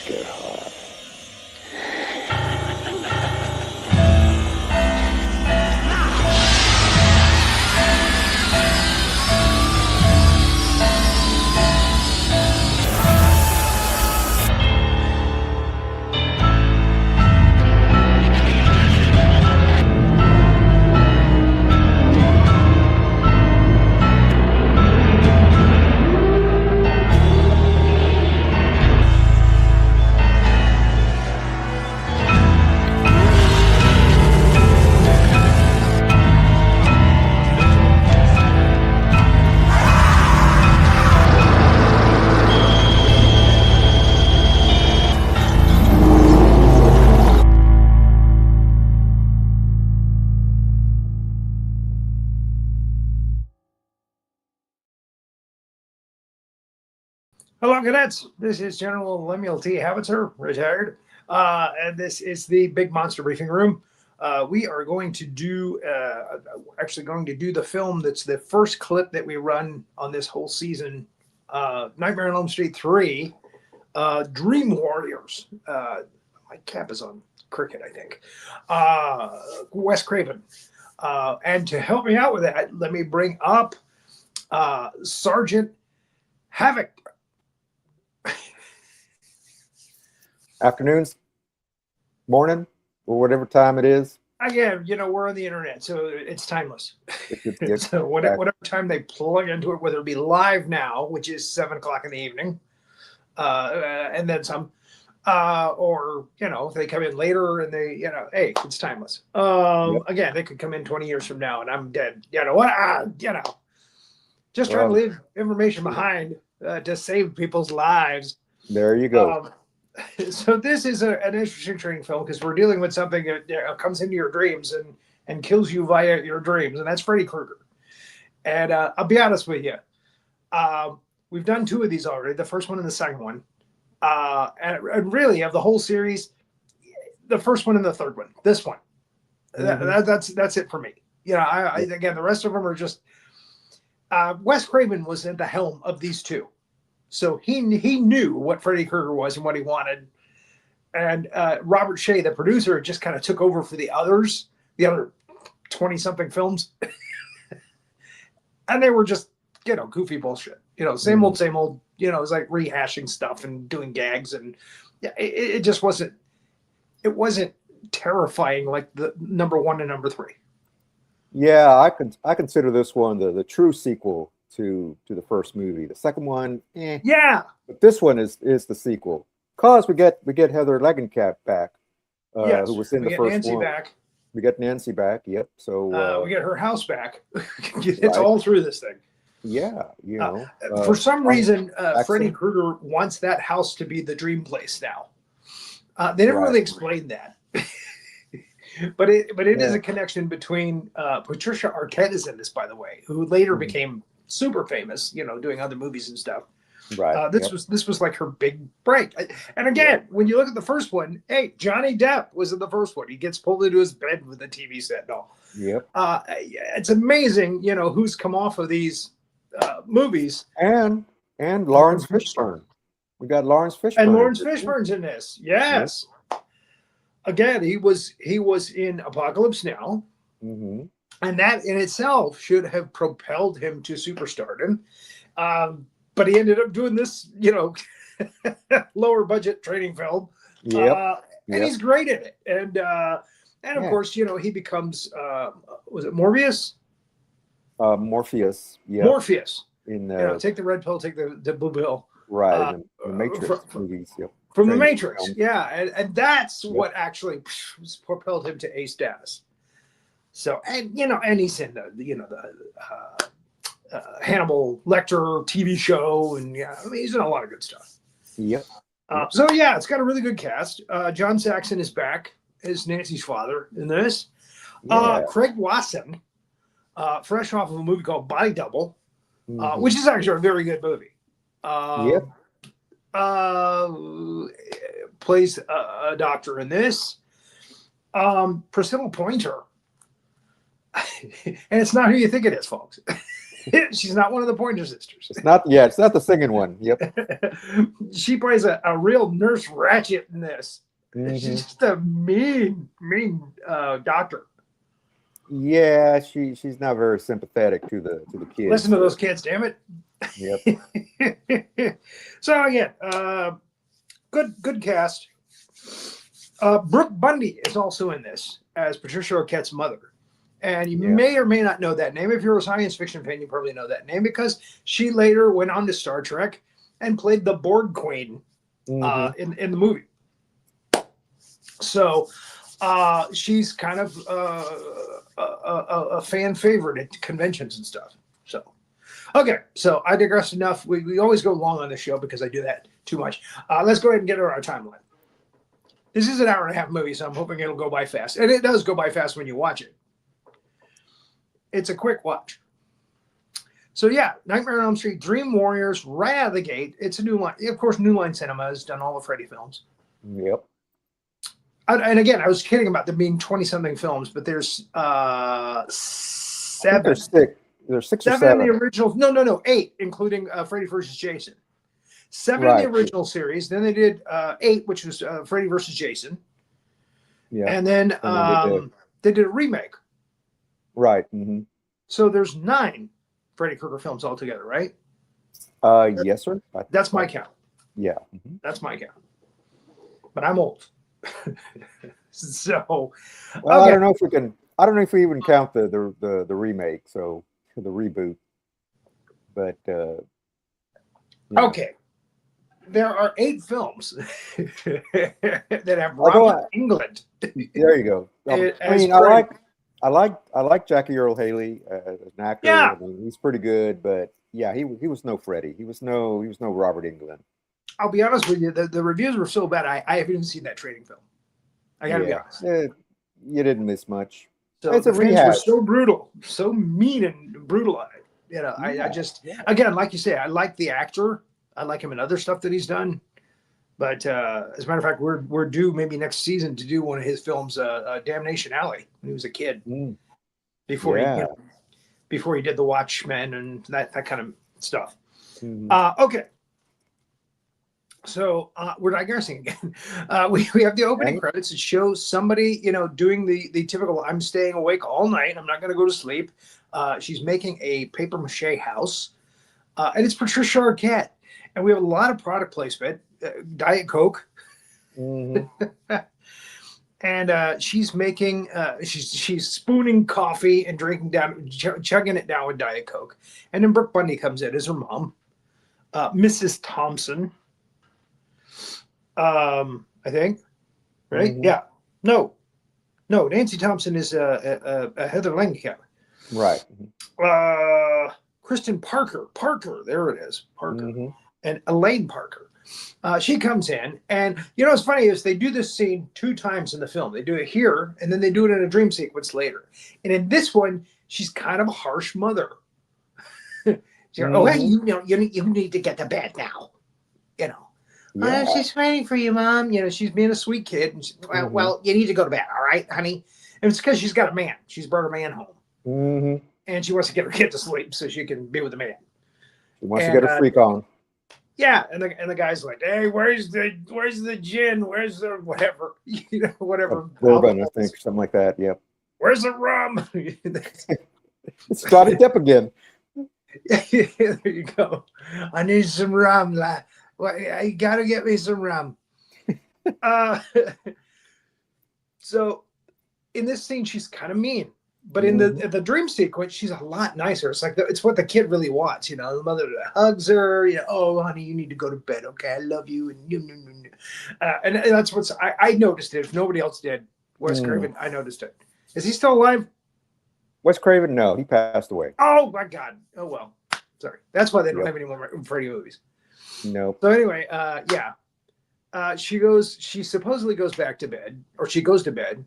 get hot. Hello, cadets. This is General Lemuel T. Howitzer, retired, and this is the Big Monster Briefing Room. We are going to do, the film that's the first clip that we run on this whole season, Nightmare on Elm Street 3, Dream Warriors. My cap is on cricket, I think. Wes Craven. And to help me out with that, let me bring up Sergeant Havoc. Afternoons, morning, or whatever time it is. Again, we're on the internet, so it's timeless. So whatever time they plug into it, whether it be live now, which is 7 o'clock in the evening, and then some, or if they come in later and they, hey, it's timeless. Again, they could come in 20 years from now and I'm dead. Just trying to leave information behind to save people's lives. There you go. So this is an interesting training film because we're dealing with something that comes into your dreams and kills you via your dreams, and that's Freddy Krueger. And I'll be honest with you, we've done 2 of these already, the first one and the second one. And really, of the whole series, the first one and the third one, this one, that's it for me. Again, the rest of them are just, Wes Craven was at the helm of these 2. So he knew what Freddy Krueger was and what he wanted. And Robert Shea, the producer, just kind of took over for the other 20-something films. And they were just, goofy bullshit. Same old, it was like rehashing stuff and doing gags. And it just wasn't terrifying like the number 1 and number 3. Yeah, I consider this one the true sequel to the first movie. The second one, yeah, but this one is the sequel because we get Heather Langenkamp back, yes, who was in the first Nancy one. back. We get Nancy back. Yep. So we get her house back. It's all through this thing. Yeah, for some reason, Freddy Krueger wants that house to be the dream place now. They never really explained that. But it is a connection between Patricia Arquette is in this, by the way, who later became super famous, doing other movies and stuff. Right. This was like her big break. And again, when you look at the first one, hey, Johnny Depp was in the first one. He gets pulled into his bed with a TV set and all. Yep. It's amazing, who's come off of these movies. And Lawrence Fishburne. We got Lawrence Fishburne. And Lawrence Fishburne's in this. Yes. Yep. Again, he was in Apocalypse Now. Mm-hmm. And that in itself should have propelled him to superstardom. But he ended up doing this, lower budget training film. And he's great in it. And of course, he becomes, was it Morbius? Morpheus. Yeah. Morpheus. Take the red pill, take the blue pill. Right. The Matrix movies. Yep. From the Matrix. Film. Yeah. And that's what actually propelled him to A status. So, and he's in the Hannibal Lecter TV show, and he's in a lot of good stuff. Yep. So it's got a really good cast. John Saxon is back as Nancy's father in this. Craig Wasson, fresh off of a movie called Body Double, which is actually a very good movie. Plays a doctor in this. Priscilla Pointer. And it's not who you think it is, folks. She's not one of the Pointer Sisters. It's not. Yeah, it's not the singing one. Yep. She plays a real Nurse Ratchet in this. Mhm. She's just a mean doctor. Yeah, she's not very sympathetic to the kids. Listen to those kids, damn it. Yep. So again, good cast. Brooke Bundy is also in this as Patricia Arquette's mother. And you may or may not know that name. If you're a science fiction fan, you probably know that name because she later went on to Star Trek and played the Borg Queen in the movie. So she's kind of a fan favorite at conventions and stuff. So, okay, so I digressed enough. We always go long on this show because I do that too much. Let's go ahead and get to our timeline. This is an hour and a half movie, so I'm hoping it'll go by fast. And it does go by fast when you watch it. It's a quick watch. So yeah, Nightmare on Elm Street, Dream Warriors, right out of the gate. It's a New Line. Of course, New Line Cinema has done all the Freddy films. Yep. And again, I was kidding about there being 20-something films, but there's seven. There's six. There's six or Seven seven. in the original. No, 8, including Freddy vs. Jason. 7 in the original series. Then they did 8, which was Freddy vs. Jason. Yeah. And then they did a remake. Right. Mm-hmm. So there's 9 Freddy Krueger films altogether, right? Yes, sir. That's my count. Yeah. Mm-hmm. That's my count. But I'm old. So well, okay. I don't know if we even count the remake, so the reboot. But okay. There are 8 films that have Robert Englund. There you go. I mean, I like Jackie Earle Haley as an actor. Yeah. I mean, he's pretty good, but yeah, he was no Freddy. He was no Robert Englund. I'll be honest with you, the reviews were so bad. I haven't even seen that training film. I gotta be honest. You didn't miss much. So it's the a fans rehash. were so brutal, so mean and brutal on it. You know, I just again, like you say, I like the actor. I like him in other stuff that he's done. But as a matter of fact, we're due maybe next season to do one of his films, Damnation Alley, when he was a kid, before he did The Watchmen and that kind of stuff. Okay, so we're digressing again. We have the opening credits. It shows somebody doing the typical "I'm staying awake all night. I'm not going to go to sleep." She's making a paper mache house, and it's Patricia Arquette. And we have a lot of product placement. Diet Coke. And she's making, she's spooning coffee and drinking down, chugging it down with Diet Coke. And then Brooke Bundy comes in as her mom, Mrs. Thompson. I think, right? Yeah. No, Nancy Thompson is Heather Langenkamp. Right. Kristen Parker. There it is. Parker. And Elaine Parker. She comes in, and what's funny is they do this scene 2 times in the film. They do it here, and then they do it in a dream sequence later. And in this one, she's kind of a harsh mother. Oh, hey, you need to get to bed now. She's waiting for you, Mom. She's being a sweet kid. And she, well, you need to go to bed, all right, honey? And it's because she's got a man. She's brought a man home. And she wants to get her kid to sleep so she can be with the man. She wants to get her freak on. Yeah, and the guy's like, "Hey, where's the gin? Where's the whatever? Whatever. Bourbon, I think, something like that. Yep. Where's the rum?" It's Johnny Depp again. There you go. I need some rum. You gotta get me some rum. So, in this scene, she's kind of mean. But in the dream sequence, she's a lot nicer. It's like it's what the kid really wants, The mother hugs her, oh, honey, you need to go to bed. Okay, I love you. And that's what's I noticed it. If nobody else did, Wes Craven, I noticed it. Is he still alive? Wes Craven, no, he passed away. Oh my God. Oh well. Sorry. That's why they don't have any more Freddy movies. No. So anyway, she supposedly goes back to bed, or she goes to bed.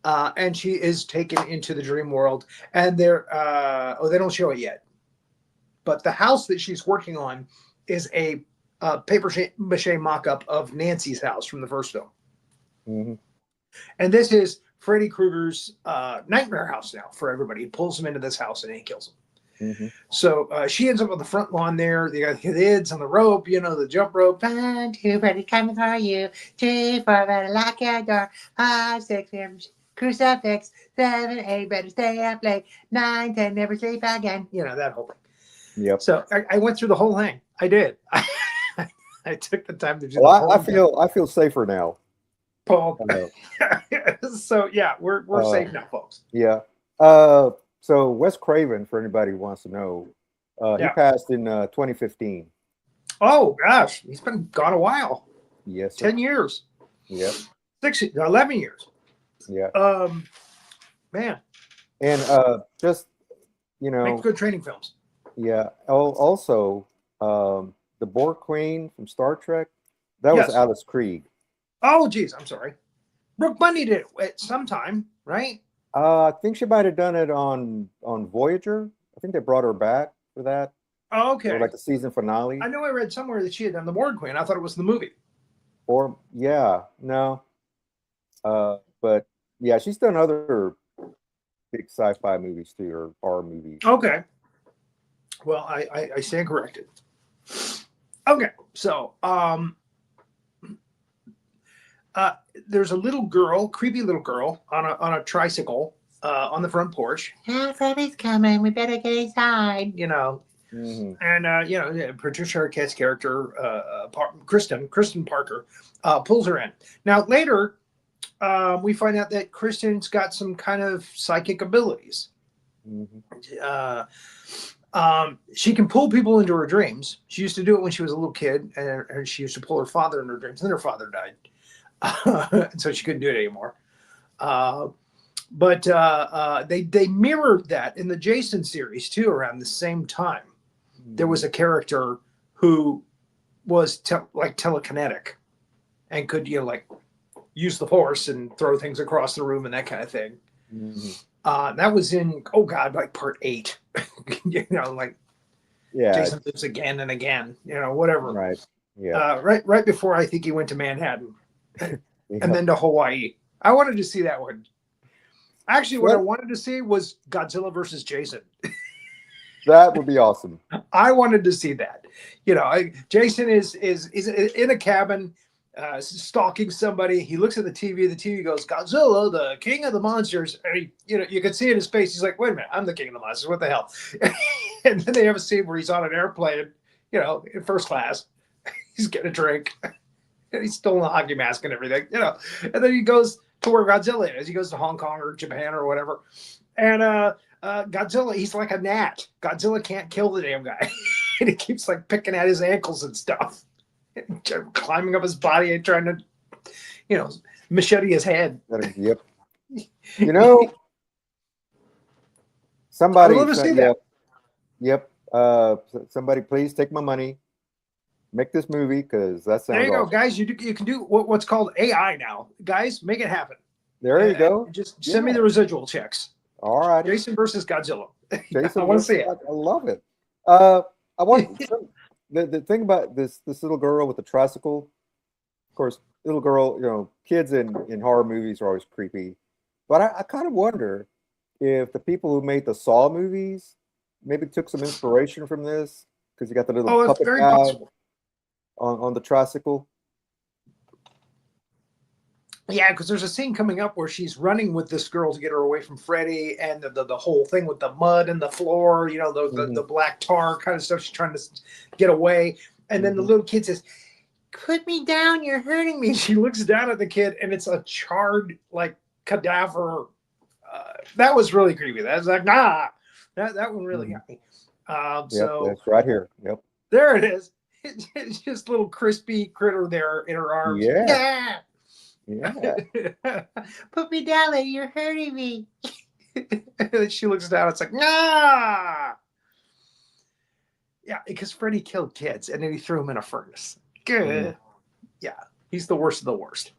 And she is taken into the dream world, and they don't show it yet. But the house that she's working on is a paper mache mock-up of Nancy's house from the first film. And this is Freddy Krueger's nightmare house now for everybody. He pulls him into this house and he kills Mm-hmm. So she ends up on the front lawn there. They got kids on the rope, the jump rope. 1, 2, ready, coming for you. 3, 4, better lock your door. 5, 6, 7, crucifix. 7, 8, better stay up late. 9, 10, never sleep again. That whole thing. Yep. So I went through the whole thing. I did. I took the time to do the Well, whole thing. I feel safer now. Paul. So yeah, we're safe now, folks. Yeah. So Wes Craven, for anybody who wants to know, he passed in 2015. Oh gosh, he's been gone a while. Yes. Sir. 10 years. Yep. 11 years. Yeah. Man. And just makes good training films. Yeah. Also, the Borg Queen from Star Trek, that was Alice Krige. Oh, geez, I'm sorry. Brooke Bundy did it at some time, right? I think she might have done it on Voyager. I think they brought her back for that. Oh, okay. Or like the season finale. I know I read somewhere that she had done the Borg Queen. I thought it was the movie. Or no. But yeah, she's done other big sci-fi movies too, or horror movies. Okay. Well, I stand corrected. Okay, so there's a little girl, creepy little girl, on a tricycle on the front porch. Freddy's coming. We better get inside. Mm-hmm. And Patricia Arquette's character, Kristen Parker, pulls her in. Now later, we find out that Kristen's got some kind of psychic abilities. Mm-hmm. She can pull people into her dreams. She used to do it when she was a little kid, and she used to pull her father in her dreams. And then her father died, and so she couldn't do it anymore. But they mirrored that in the Jason series too. Around the same time, there was a character who was telekinetic and could use the force and throw things across the room and that kind of thing. Mm-hmm. That was in part 8. Jason lives again and again. Whatever. Right. Yeah. Right before I think he went to Manhattan, and then to Hawaii. I wanted to see that one. Actually, what I wanted to see was Godzilla versus Jason. That would be awesome. I wanted to see that. Jason is in a cabin, stalking somebody. He looks at the TV. The TV goes, "Godzilla, the king of the monsters." And you can see in his face. He's like, "Wait a minute, I'm the king of the monsters. What the hell?" And then they have a scene where he's on an airplane, in first class. He's getting a drink. And he's still in a hockey mask and everything, And then he goes to where Godzilla is. He goes to Hong Kong or Japan or whatever. And Godzilla, he's like a gnat. Godzilla can't kill the damn guy. And he keeps picking at his ankles and stuff. Climbing up his body and trying to, machete his head. Yep. Somebody I'd love to see that. Yep. Somebody please take my money. Make this movie, because that sounds there you awesome. go, guys. You can do what's called AI now. Guys, make it happen. There you go. Just send me the residual checks. All right. Jason versus Godzilla. Jason, I want to see it. I love it. I want the thing about this little girl with the tricycle. Of course, little girl. Kids in horror movies are always creepy, but I kind of wonder if the people who made the Saw movies maybe took some inspiration from this, because you got the little puppet very guy possible. On the tricycle. Yeah, because there's a scene coming up where she's running with this girl to get her away from Freddy, and the whole thing with the mud and the floor, the black tar kind of stuff. She's trying to get away, and then the little kid says, "Put me down, you're hurting me." She looks down at the kid, and it's a charred cadaver. That was really creepy. That was nah. That one really got me. So that's right here. Yep. There it is. It's just a little crispy critter there in her arms. Yeah. Put me down, lady. You're hurting me. And she looks down. It's like, nah. Yeah, because Freddy killed kids and then he threw them in a furnace. Good. Yeah, he's the worst of the worst.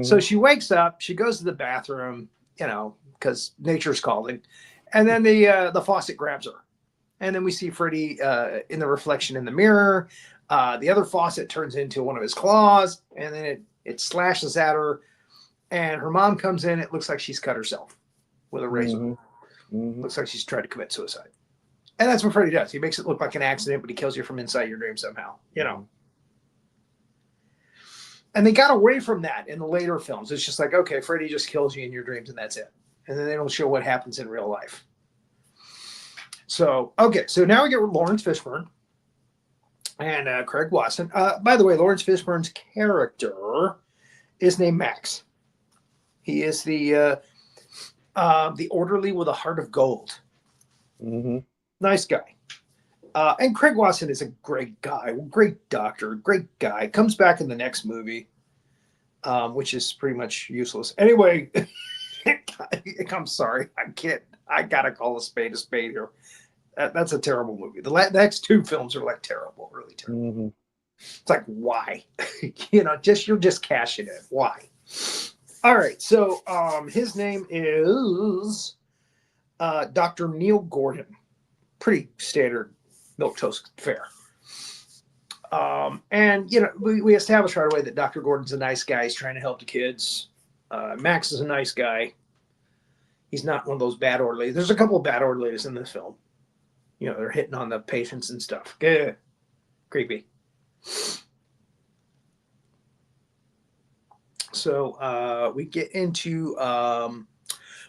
So she wakes up. She goes to the bathroom, because nature's calling. And then the faucet grabs her. And then we see Freddy in the reflection in the mirror. The other faucet turns into one of his claws, and then it slashes at her, and her mom comes in. It looks like she's cut herself with a razor. Looks like she's tried to commit suicide. And that's what Freddy does. He makes it look like an accident, but he kills you from inside your dream somehow, you know. And they got away from that in the later films. It's just like, okay, Freddy just kills you in your dreams and that's it. And then they don't show what happens in real life. So, okay, so now we get Lawrence Fishburne and Craig Wasson. By the way, Lawrence Fishburne's character is named Max. He is the orderly with a heart of gold. Mm-hmm. Nice guy. And Craig Wasson is a great guy, great doctor, great guy. Comes back in the next movie, which is pretty much useless. Anyway, I'm sorry. I gotta call a spade here. That's a terrible movie. The next two films are like terrible, really terrible. Mm-hmm. It's like, why? You're just cashing it. Why? All right. So his name is Dr. Neil Gordon. Pretty standard milquetoast fare. And we established right away that Dr. Gordon's a nice guy. He's trying to help the kids. Max is a nice guy. He's not one of those bad orderlies. There's a couple of bad orderlies in this film. They're hitting on the patients and stuff. Good. Creepy. So we get into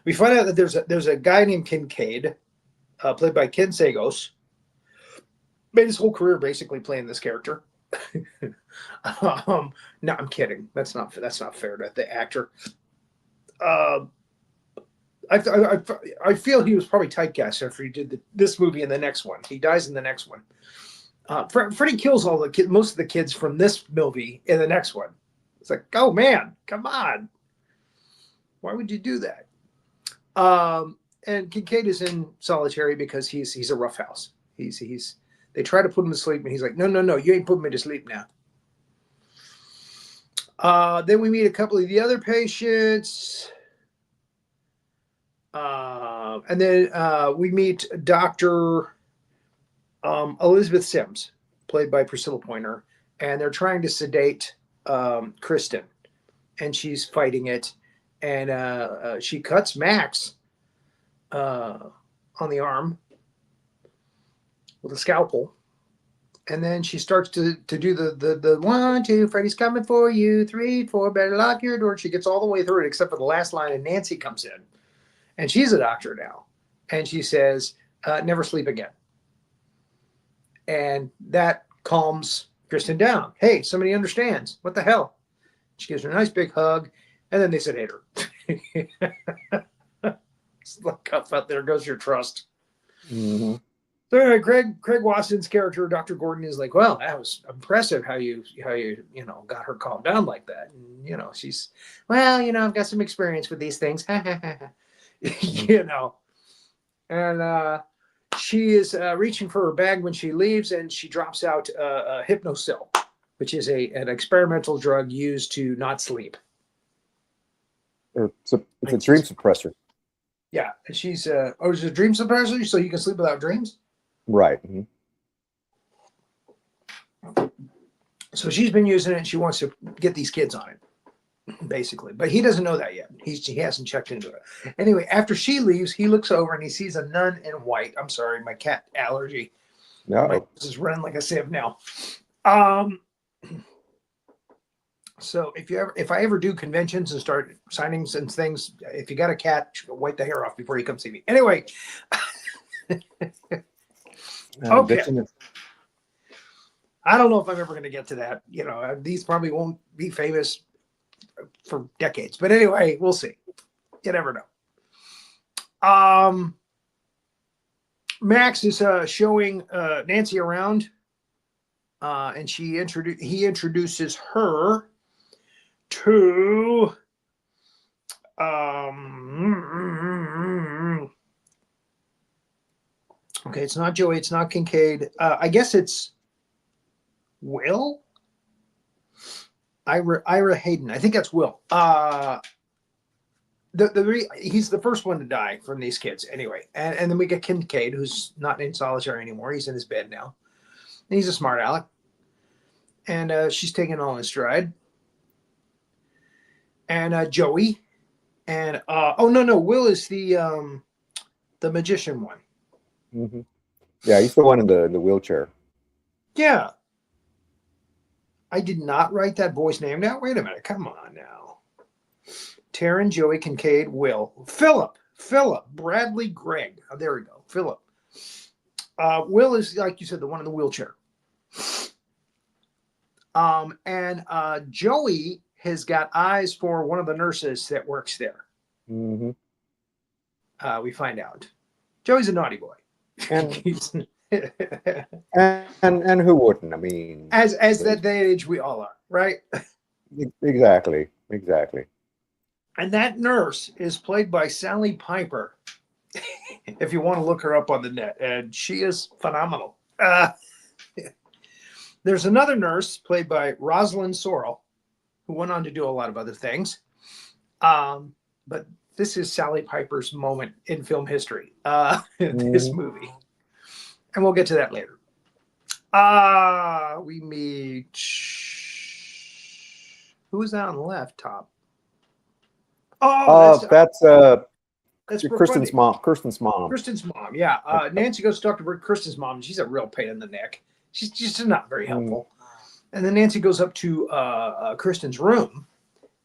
we find out that there's a guy named Kincaid, played by Ken Sagos. Made his whole career basically playing this character. No, I'm kidding. That's not fair to the actor. I feel he was probably typecast after he did this movie and the next one. He dies in the next one. Freddy kills most of the kids from this movie in the next one. It's like, oh man, come on. Why would you do that? And Kincaid is in solitary because he's a roughhouse. They try to put him to sleep and he's like, no, you ain't putting me to sleep now. Then we meet a couple of the other patients. And then we meet Dr. Elizabeth Sims, played by Priscilla Pointer, and they're trying to sedate Kristen, and she's fighting it, and she cuts Max on the arm with a scalpel, and then she starts to do the 1, 2, Freddy's coming for you, 3, 4, better lock your door. She gets all the way through it except for the last line, and Nancy comes in, and she's a doctor now, and she says, never sleep again. And that calms Kristen down. Hey, somebody understands. What the hell? She gives her a nice big hug, and then they sedate her. It's like, there goes your trust. Mm-hmm. So Craig Wasson's character, Dr. Gordon, is like, well, that was impressive how you got her calmed down like that. And she's, well, I've got some experience with these things. And she is reaching for her bag when she leaves, and she drops out a hypnocil, which is an experimental drug used to not sleep. It's a dream suppressor. Yeah, and she's is it a dream suppressor so you can sleep without dreams? Right. Mm-hmm. So she's been using it, and she wants to get these kids on it, basically. But he doesn't know that yet. He hasn't checked into it. Anyway, after she leaves, he looks over and he sees a nun in white. I'm sorry, my cat allergy. No, this is running like a sieve now. So if I ever do conventions and start signings and things, if you got a cat, wipe the hair off before you come see me. Anyway. Okay. I don't know if I'm ever going to get to that. These probably won't be famous for decades. But anyway, we'll see. You never know. Max is showing Nancy around, and he introduces her to okay, it's not Joey, it's not Kincaid. I guess it's Will? Ira Hayden. I think that's Will. He's the first one to die from these kids anyway. And then we get Kincaid, who's not in solitary anymore. He's in his bed now. And he's a smart aleck. And she's taking it all in stride. And Joey. And no, Will is the magician one. Mm-hmm. Yeah, he's the one in the wheelchair. Yeah. I did not write that boy's name down. Wait a minute. Come on now. Taryn, Joey, Kincaid, Will. Philip, Bradley, Greg. Oh, there we go. Philip. Will is, like you said, the one in the wheelchair. And Joey has got eyes for one of the nurses that works there. Mm-hmm. We find out. Joey's a naughty boy. And and who wouldn't? I mean, as that age we all are, right? Exactly. And that nurse is played by Sally Piper. If you want to look her up on the net, and she is phenomenal. There's another nurse played by Rosalind Sorrell, who went on to do a lot of other things. But this is Sally Piper's moment in film history, this movie. And we'll get to that later. We meet... Who is that on the left top? Oh, that's Kristen's mom. Kristen's mom. Kristen's mom, yeah. Nancy goes to talk to Kristen's mom. She's a real pain in the neck. She's just not very helpful. And then Nancy goes up to Kristen's room,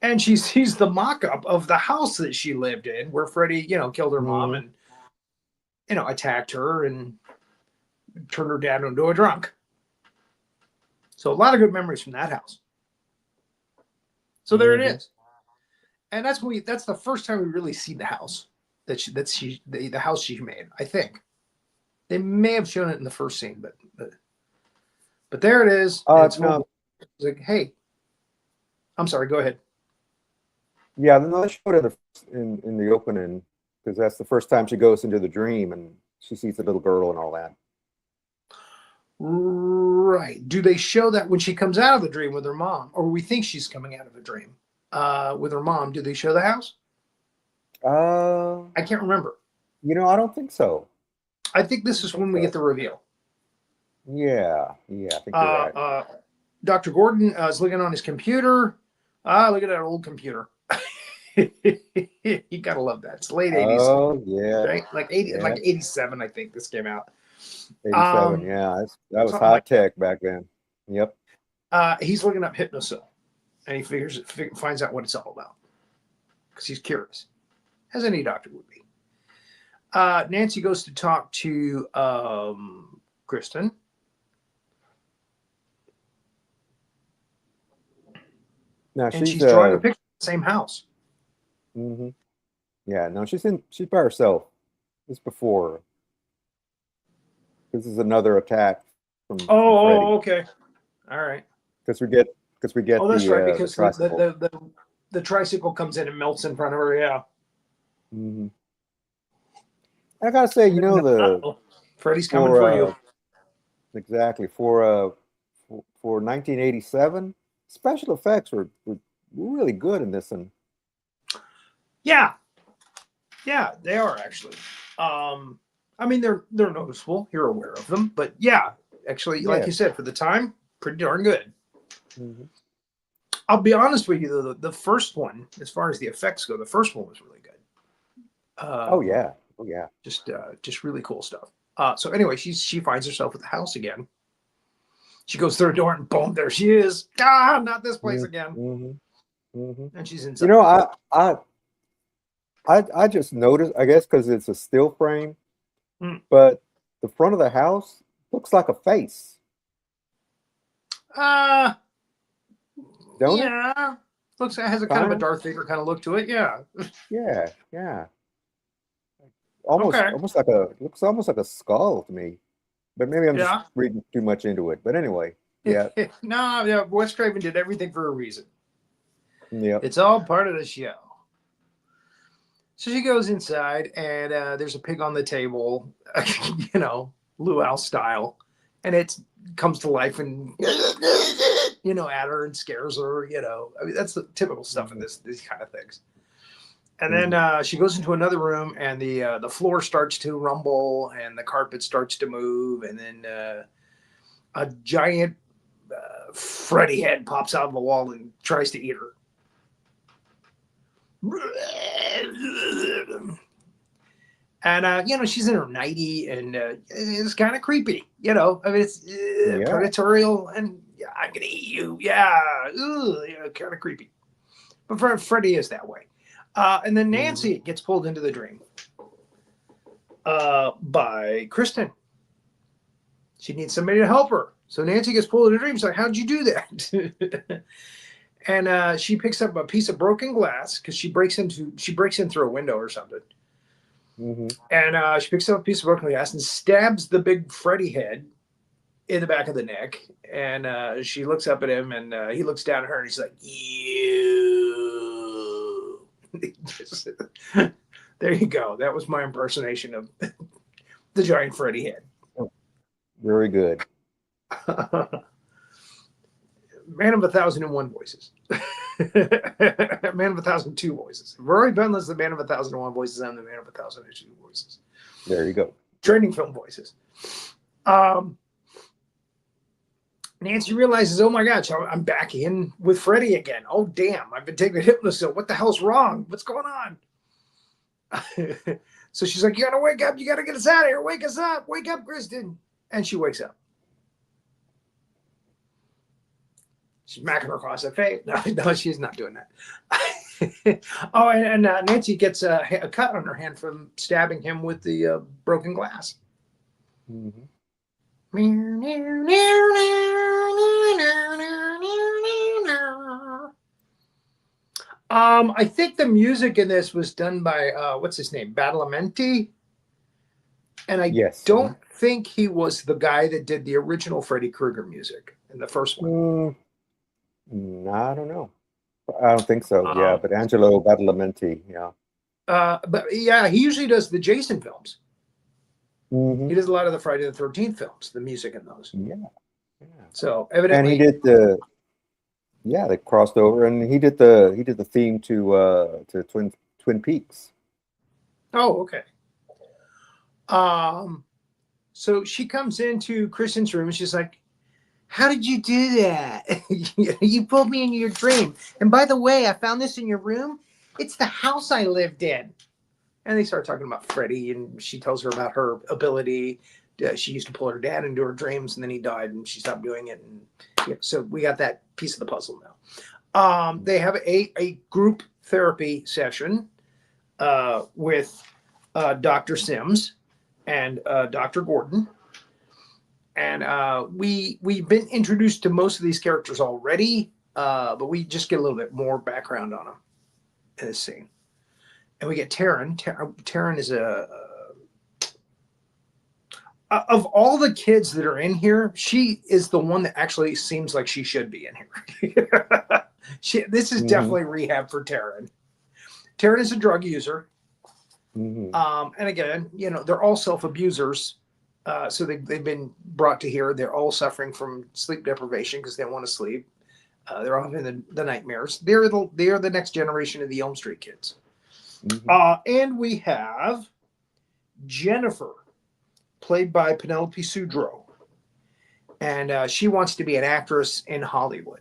and she sees the mock-up of the house that she lived in, where Freddie, killed her mom and, attacked her and turned her dad into a drunk. So a lot of good memories from that house. So there it is. And that's the first time we really see the house the house she made, I think. They may have shown it in the first scene, but there it is. It's like, hey, I'm sorry, go ahead. Yeah, no, they showed it in the opening, because that's the first time she goes into the dream and she sees the little girl and all that. Right. Do they show that when she comes out of the dream with her mom, or we think she's coming out of a dream with her mom? Do they show the house? I can't remember. I don't think so. I think this is when we get the reveal. Yeah, I think you're right. Dr. Gordon is looking on his computer. Look at that old computer. You gotta love that. It's late 80s. Oh yeah, right? Like 87, I think this came out. 87. Yeah, that was high tech back then. Yep. He's looking up Hypnosil, and he finds out what it's all about because he's curious, as any doctor would be. Nancy goes to talk to Kristen. Now she's drawing a picture of the same house. Mm-hmm. Yeah, no, she's by herself. This is before. This is another attack from Freddy. Okay, all right. Because we get. Oh, that's right. Because the tricycle comes in and melts in front of her. Yeah. Mm-hmm. I gotta say, Freddy's coming for you. Exactly for 1987, special effects were really good in this one. Yeah, they are actually. I mean, they're noticeable. You're aware of them, but yeah, actually, like you said, for the time, pretty darn good. Mm-hmm. I'll be honest with you, though, the first one, as far as the effects go, the first one was really good. Oh yeah. Just really cool stuff. So anyway, she finds herself at the house again. She goes through the door and boom, there she is. Not this place again. Mm-hmm. Mm-hmm. And she's inside. I just noticed, I guess because it's a still frame, but the front of the house looks like a face. Don't it? Yeah. Looks like it has a kind of a Darth Vader kind of look to it. Yeah. Yeah. Almost like a skull to me. But maybe I'm just reading too much into it. But anyway, yeah. No, Wes Craven did everything for a reason. Yeah. It's all part of the show. So she goes inside, and there's a pig on the table, luau style, and it comes to life and at her and scares her. I mean, that's the typical stuff in these kind of things. And then she goes into another room, and the floor starts to rumble, and the carpet starts to move, and then a giant Freddy head pops out of the wall and tries to eat her. And she's in her nightie, and it's kind of creepy. I mean, it's predatorial, and I'm gonna eat you. Yeah, kind of creepy. But Freddy is that way. And then Nancy gets pulled into the dream by Kristen. She needs somebody to help her. So Nancy gets pulled into the dream. She's like, how'd you do that? And she picks up a piece of broken glass because she breaks in through a window or something. And she picks up a piece of broken glass and stabs the big Freddy head in the back of the neck. And she looks up at him, and he looks down at her, and he's like, you. There you go. That was my impersonation of the giant Freddy head. Very good. Man of 1,001 voices. Man of 1,002 voices. Rory Benley's the man of 1,001 voices. I'm the man of 1,002 voices. There you go. Training film voices. Nancy realizes, oh my gosh, I'm back in with Freddy again. Oh damn, I've been taking a hypnosil. What the hell's wrong? What's going on? So she's like, you gotta wake up. You gotta get us out of here. Wake us up. Wake up, Kristen. And she wakes up. She's macking her across the face. No, she's not doing that. Oh, and Nancy gets a cut on her hand from stabbing him with the broken glass. I think the music in this was done by what's his name, Badalamenti, and I don't think he was the guy that did the original Freddy Krueger music in the first one. I don't know. I don't think so. Yeah, but Angelo Badalamenti, yeah. But yeah, he usually does the Jason films. He does a lot of the Friday the 13th films, the music in those. Yeah. So evidently, and he did they crossed over, and he did the theme to Twin Peaks. Oh, okay. So she comes into Kristen's room, and she's like, how did you do that? You pulled me into your dream. And by the way, I found this in your room. It's the house I lived in. And they start talking about Freddy, and she tells her about her ability. She used to pull her dad into her dreams, and then he died, and she stopped doing it. And so we got that piece of the puzzle now. They have a group therapy session with Dr. Sims and Dr. Gordon. And we've been introduced to most of these characters already, but we just get a little bit more background on them in this scene. And we get Taryn. Taryn is of all the kids that are in here, she is the one that actually seems like she should be in here. This is definitely rehab for Taryn. Taryn is a drug user. And again, they're all self-abusers. So they've been brought to here. They're all suffering from sleep deprivation because they don't want to sleep. They're all having the nightmares. They're the next generation of the Elm Street kids. And we have Jennifer, played by Penelope Sudrow. And she wants to be an actress in Hollywood.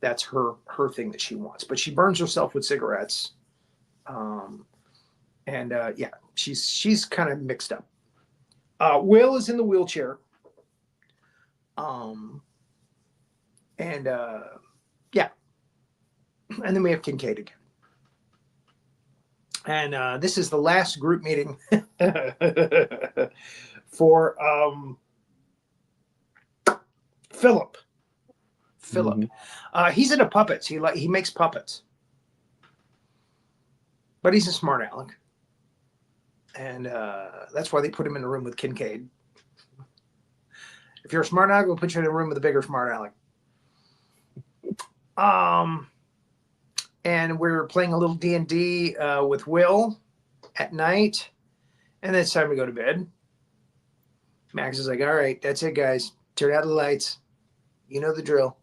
That's her thing that she wants. But she burns herself with cigarettes. She's kind of mixed up. Will is in the wheelchair. And then we have Kincaid again. And this is the last group meeting for Philip. He's into puppets. He makes puppets. But he's a smart aleck. And that's why they put him in the room with Kincaid. If you're a smart aleck, we'll put you in a room with a bigger smart aleck. And we're playing a little D&D with Will at night. And then it's time to go to bed. Max is like, all right, that's it, guys. Turn out the lights. You know the drill.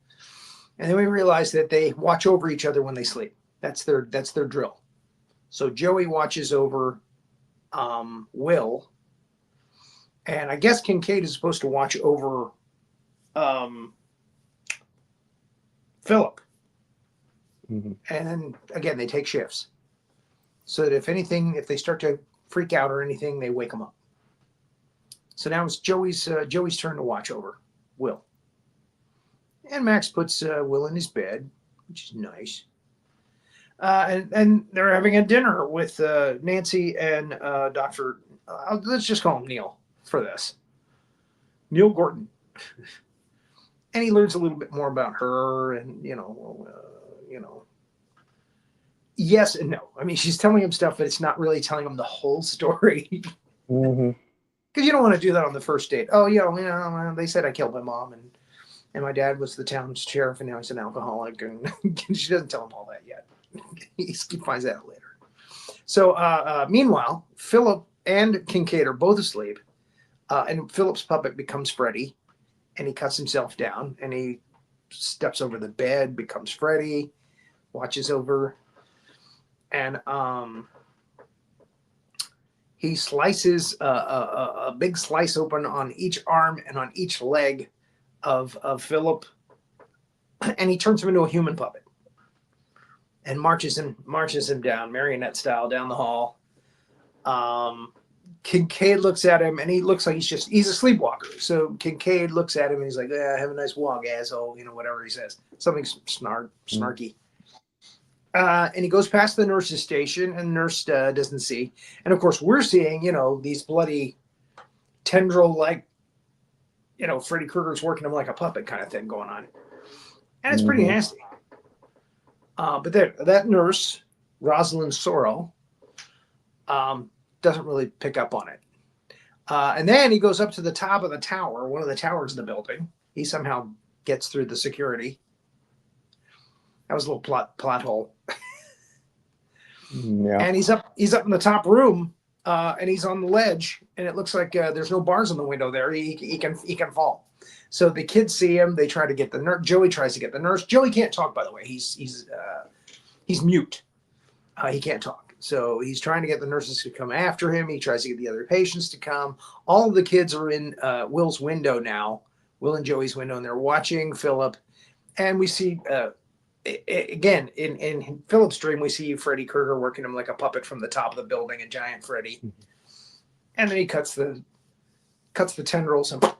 And then we realize that they watch over each other when they sleep. That's their drill. So Joey watches over Will. And I guess Kincaid is supposed to watch over Philip. And then again, they take shifts. So that if they start to freak out or anything. They wake him up. So now it's Joey's turn to watch over Will. And Max puts Will in his bed, which is nice. And they're having a dinner with Nancy and Dr. Let's just call him Neil for this. Neil Gordon. And he learns a little bit more about her and, yes and no. I mean, she's telling him stuff, but it's not really telling him the whole story. Mm-hmm. Because you don't want to do that on the first date. Oh, they said I killed my mom and my dad was the town's sheriff and now he's an alcoholic. And she doesn't tell him all that yet. He finds that out later. So meanwhile, Philip and Kincaid are both asleep. And Philip's puppet becomes Freddy. And he cuts himself down. And he steps over the bed, becomes Freddy, watches over. And he slices a big slice open on each arm and on each leg of Philip, and he turns him into a human puppet and marches him down, marionette style, down the hall. Kincaid looks at him, and he looks like he's a sleepwalker. So Kincaid looks at him, and he's like, "Have a nice walk, asshole," whatever he says, something snarky. And he goes past the nurse's station, and the nurse doesn't see. And of course, we're seeing, these bloody tendril-like, Freddy Krueger's working him like a puppet kind of thing going on. And it's pretty nasty. But that nurse, Rosalind Sorrell, doesn't really pick up on it. And then he goes up to the top of the tower, one of the towers in the building. He somehow gets through the security. That was a little plot hole. Yeah. And he's up in the top room, and he's on the ledge, and it looks like there's no bars on the window there. He can fall. So the kids see him. They try to get the nurse. Joey tries to get the nurse. Joey can't talk, by the way. He's mute. He can't talk. So he's trying to get the nurses to come after him. He tries to get the other patients to come. All of the kids are in Will's window now, Will and Joey's window, and they're watching Philip. And we see, again, in Philip's dream, we see Freddy Krueger working him like a puppet from the top of the building, a giant Freddy. And then he cuts the tendrils, and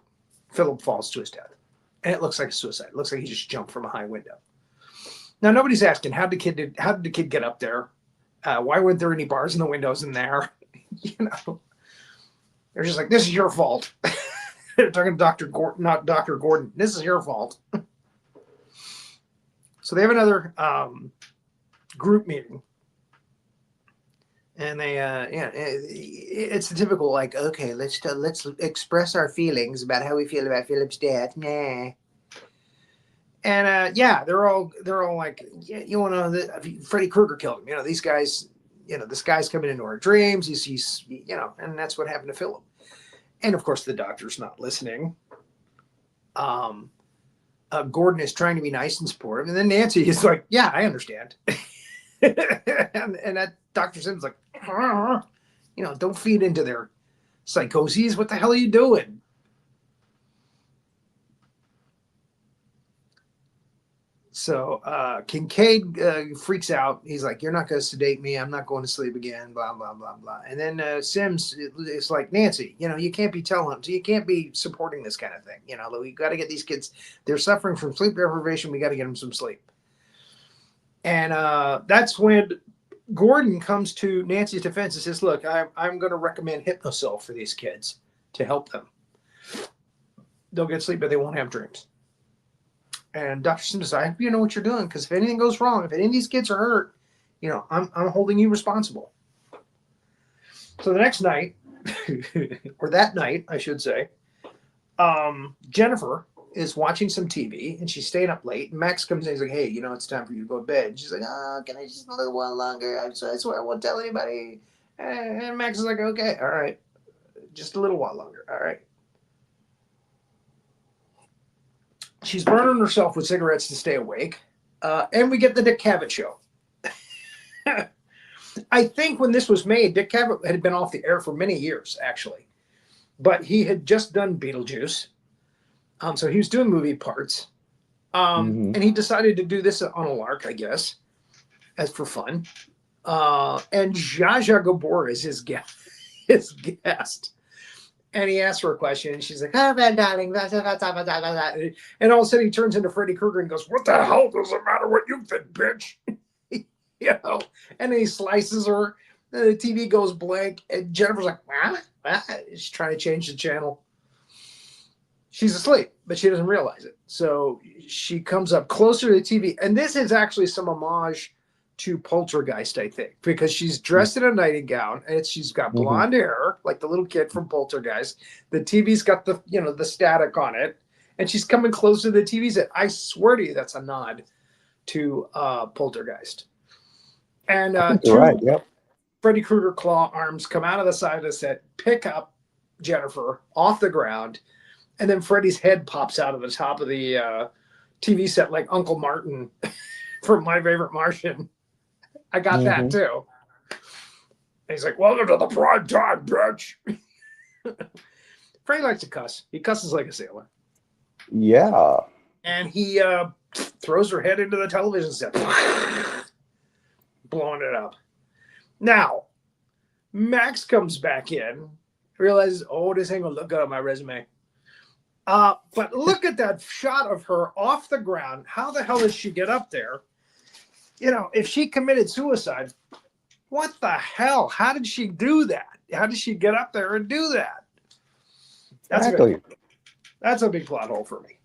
Philip falls to his death. And it looks like a suicide. It looks like he just jumped from a high window. Now, nobody's asking, how did the kid get up there? Why weren't there any bars in the windows in there? They're just like, this is your fault. They're talking to Dr. Gordon, not Dr. Gordon. This is your fault. So they have another group meeting. And they, it's the typical, like, okay, let's express our feelings about how we feel about Philip's death. Nah. And they're all like, you want to know that Freddy Krueger killed him. These guys, this guy's coming into our dreams. He's and that's what happened to Philip. And of course, the doctor's not listening. Gordon is trying to be nice and supportive, and then Nancy is like, "Yeah, I understand." and that Dr. Sims like, don't feed into their psychoses. What the hell are you doing? So Kincaid freaks out. He's like, "You're not going to sedate me. I'm not going to sleep again." Blah blah blah blah. And then Sims is like, "Nancy, you can't be telling him. So you can't be supporting this kind of thing. We got to get these kids. They're suffering from sleep deprivation. We got to get them some sleep." And that's when Gordon comes to Nancy's defense and says, "Look, I'm going to recommend Hypnosil for these kids to help them. They'll get sleep, but they won't have dreams." And Dr. Sims, I hope you know what you're doing, because if anything goes wrong, if any of these kids are hurt, I'm holding you responsible. So the next night, or that night, I should say, Jennifer is watching some TV, and she's staying up late. And Max comes in and he's like, "Hey, it's time for you to go to bed." And she's like, "Oh, can I just a little while longer? I swear I won't tell anybody." And Max is like, "Okay, all right. Just a little while longer. All right." She's burning herself with cigarettes to stay awake. And we get the Dick Cavett show. I think when this was made, Dick Cavett had been off the air for many years, actually. But he had just done Beetlejuice. So he was doing movie parts. And he decided to do this on a lark, I guess, as for fun. And Zsa Zsa Gabor is his guest. his guest. And he asks her a question, and she's like, "Oh, my darling." Blah, blah, blah, blah, blah, blah. And all of a sudden, he turns into Freddy Krueger and goes, "What the hell does it matter what you think, bitch?" And then he slices her. And the TV goes blank, and Jennifer's like, "What? She's trying to change the channel. She's asleep, but she doesn't realize it. So she comes up closer to the TV. And this is actually some homage to Poltergeist, I think, because she's dressed in a nighting gown and she's got blonde hair, like the little kid from Poltergeist. The TV's got the, the static on it. And she's coming close to the TV set. I swear to you, that's a nod to Poltergeist. And right, yep. Freddy Krueger claw arms come out of the side of the set, pick up Jennifer off the ground, and then Freddy's head pops out of the top of the TV set like Uncle Martin from My Favorite Martian. I got that too. And he's like, "Welcome to the prime time, bitch." Freddy likes to cuss. He cusses like a sailor. Yeah. And he throws her head into the television set, blowing it up. Now, Max comes back in, realizes, "Oh, this ain't gonna look good on my resume." But look at that shot of her off the ground. How the hell did she get up there? If she committed suicide, what the hell? How did she do that? How did she get up there and do that? That's a big plot hole for me.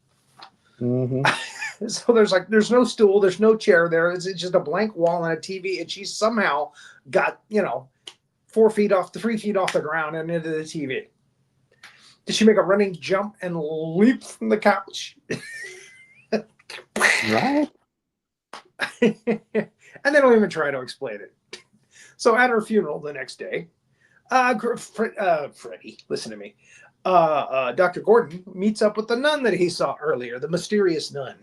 So there's no stool, there's no chair there. It's just a blank wall and a TV, and she somehow got 3 feet off the ground and into the TV. Did she make a running jump and leap from the couch? Right. And they don't even try to explain it. So at her funeral the next day, Freddie, listen to me. Dr. Gordon meets up with the nun that he saw earlier, the mysterious nun.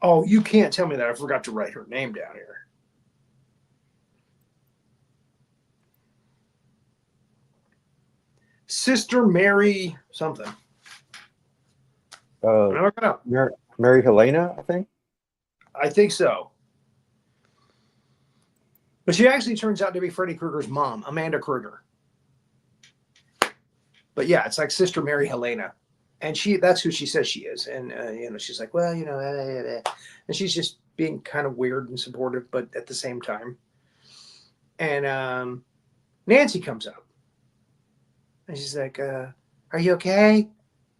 Oh, you can't tell me that. I forgot to write her name down here. Sister Mary something. Mary Helena, I think. I think so. But she actually turns out to be Freddy Krueger's mom, Amanda Krueger. But yeah, it's like Sister Mary Helena. And that's who she says she is. And, she's like, well, and she's just being kind of weird and supportive, but at the same time. And Nancy comes up. And she's like, are you okay?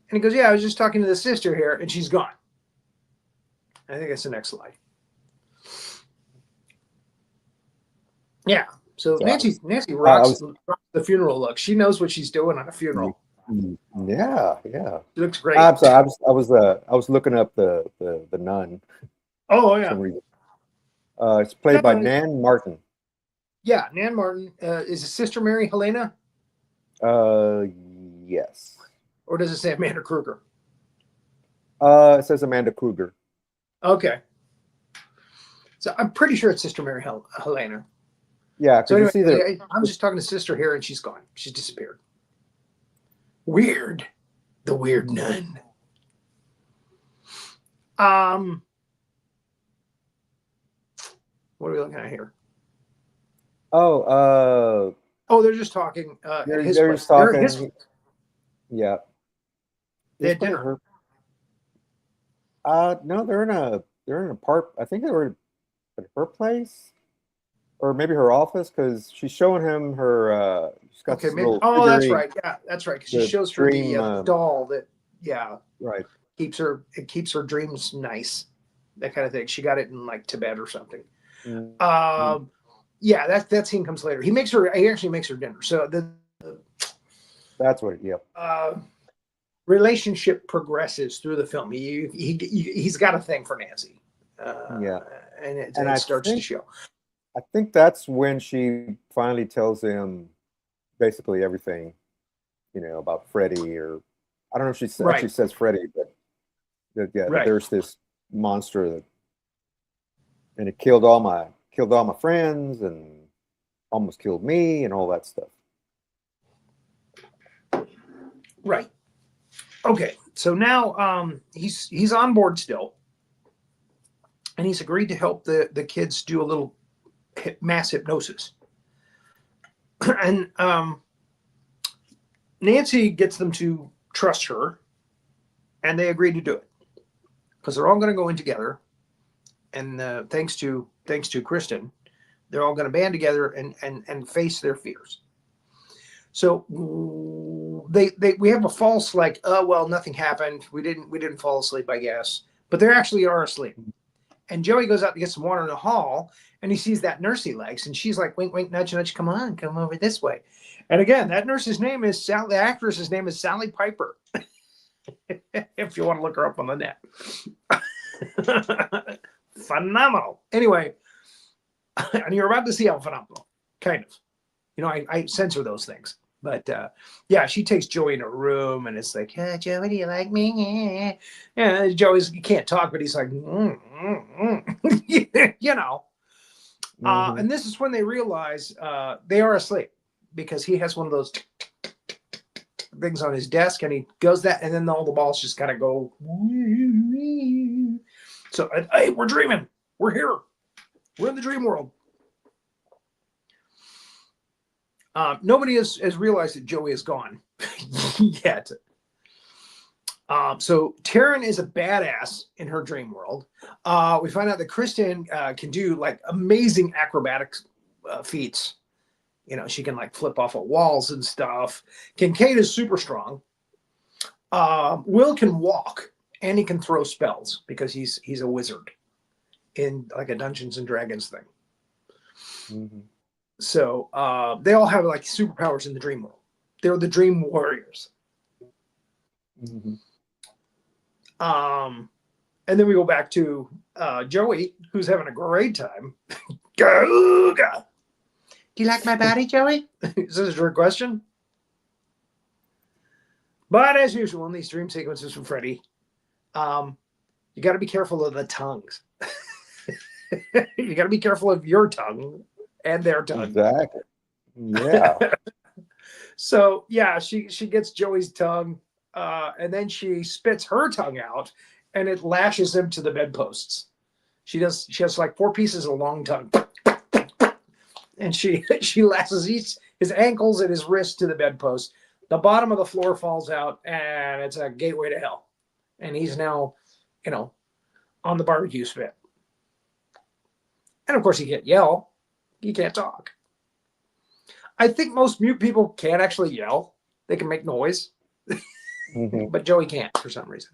And he goes, yeah, I was just talking to the sister here, and she's gone. I think that's the next slide. Yeah. So Nancy rocks the funeral look. She knows what she's doing on a funeral. Yeah. She looks great. I was looking up the nun. Oh yeah. It's played by Nan Martin. Yeah, Nan Martin. Is it Sister Mary Helena? Yes. Or does it say Amanda Krueger? It says Amanda Krueger. Okay. So I'm pretty sure it's Sister Mary Helena. Yeah, so anyway, you see I'm just talking to Sister here, and she's gone. She's disappeared. Weird. The weird nun. What are we looking at here? Oh, they're just talking. They're just talking. Yeah. They had dinner. No, they're in a park. I think they were at her place, or maybe her office, because she's showing him her. She's got this little that's right. Yeah, that's right. Because she shows her the doll that, right, keeps her dreams nice, that kind of thing. She got it in like Tibet or something. Yeah, that scene comes later. He actually makes her dinner. So that's what. Yep. Relationship progresses through the film. He's got a thing for Nancy. And it starts to show. I think that's when she finally tells him basically everything, about Freddy, or I don't know if she actually says Freddy, but there's this monster and it killed all my friends and almost killed me and all that stuff. Right. Okay. So now he's on board still. And he's agreed to help the kids do a little mass hypnosis. And Nancy gets them to trust her, and they agree to do it because they're all going to go in together. And thanks to Kristen, they're all going to band together and face their fears. So we have a false like, oh well, nothing happened. We didn't fall asleep, I guess, but they actually are asleep. And Joey goes out to get some water in the hall, and he sees that nurse he likes, and she's like, wink, wink, nudge, nudge, come on, come over this way. And again, that nurse's name is Sally. The actress's name is Sally Piper. If you want to look her up on the net. Phenomenal. Anyway, and you're about to see how phenomenal, kind of. You know, I censor those things. But yeah, she takes Joey in a room, and it's like, hey, Joey, do you like me? Yeah, he can't talk, but he's like, you know. And this is when they realize they are asleep because he has one of those things on his desk, and he goes that, and then all the balls just kind of go. So, hey, we're dreaming. We're here. We're in the dream world. Nobody has realized that Joey is gone yet. So Taryn is a badass in her dream world. We find out that Kristen can do like amazing acrobatic feats. You know, she can like flip off of walls and stuff. Kincaid is super strong. Will can walk, and he can throw spells because he's a wizard in like a Dungeons and Dragons thing. Mm-hmm. So they all have like superpowers in the dream world. They're the dream warriors. Mm-hmm. And then we go back to Joey, who's having a great time. Googa. Do you like my body, Joey? Is this your question? But as usual in these dream sequences from Freddy, you got to be careful of the tongues. You got to be careful of your tongue and their tongue. Exactly. Yeah. So yeah, she gets Joey's tongue, and then she spits her tongue out, and it lashes him to the bedposts. She has like 4 pieces of long tongue, and she lashes his ankles and his wrists to the bedpost. The bottom of the floor falls out, and it's a gateway to hell. And he's now, you know, on the barbecue spit. And of course, he can't yell. He can't talk. I think most mute people can't actually yell. They can make noise. Mm-hmm. But Joey can't for some reason.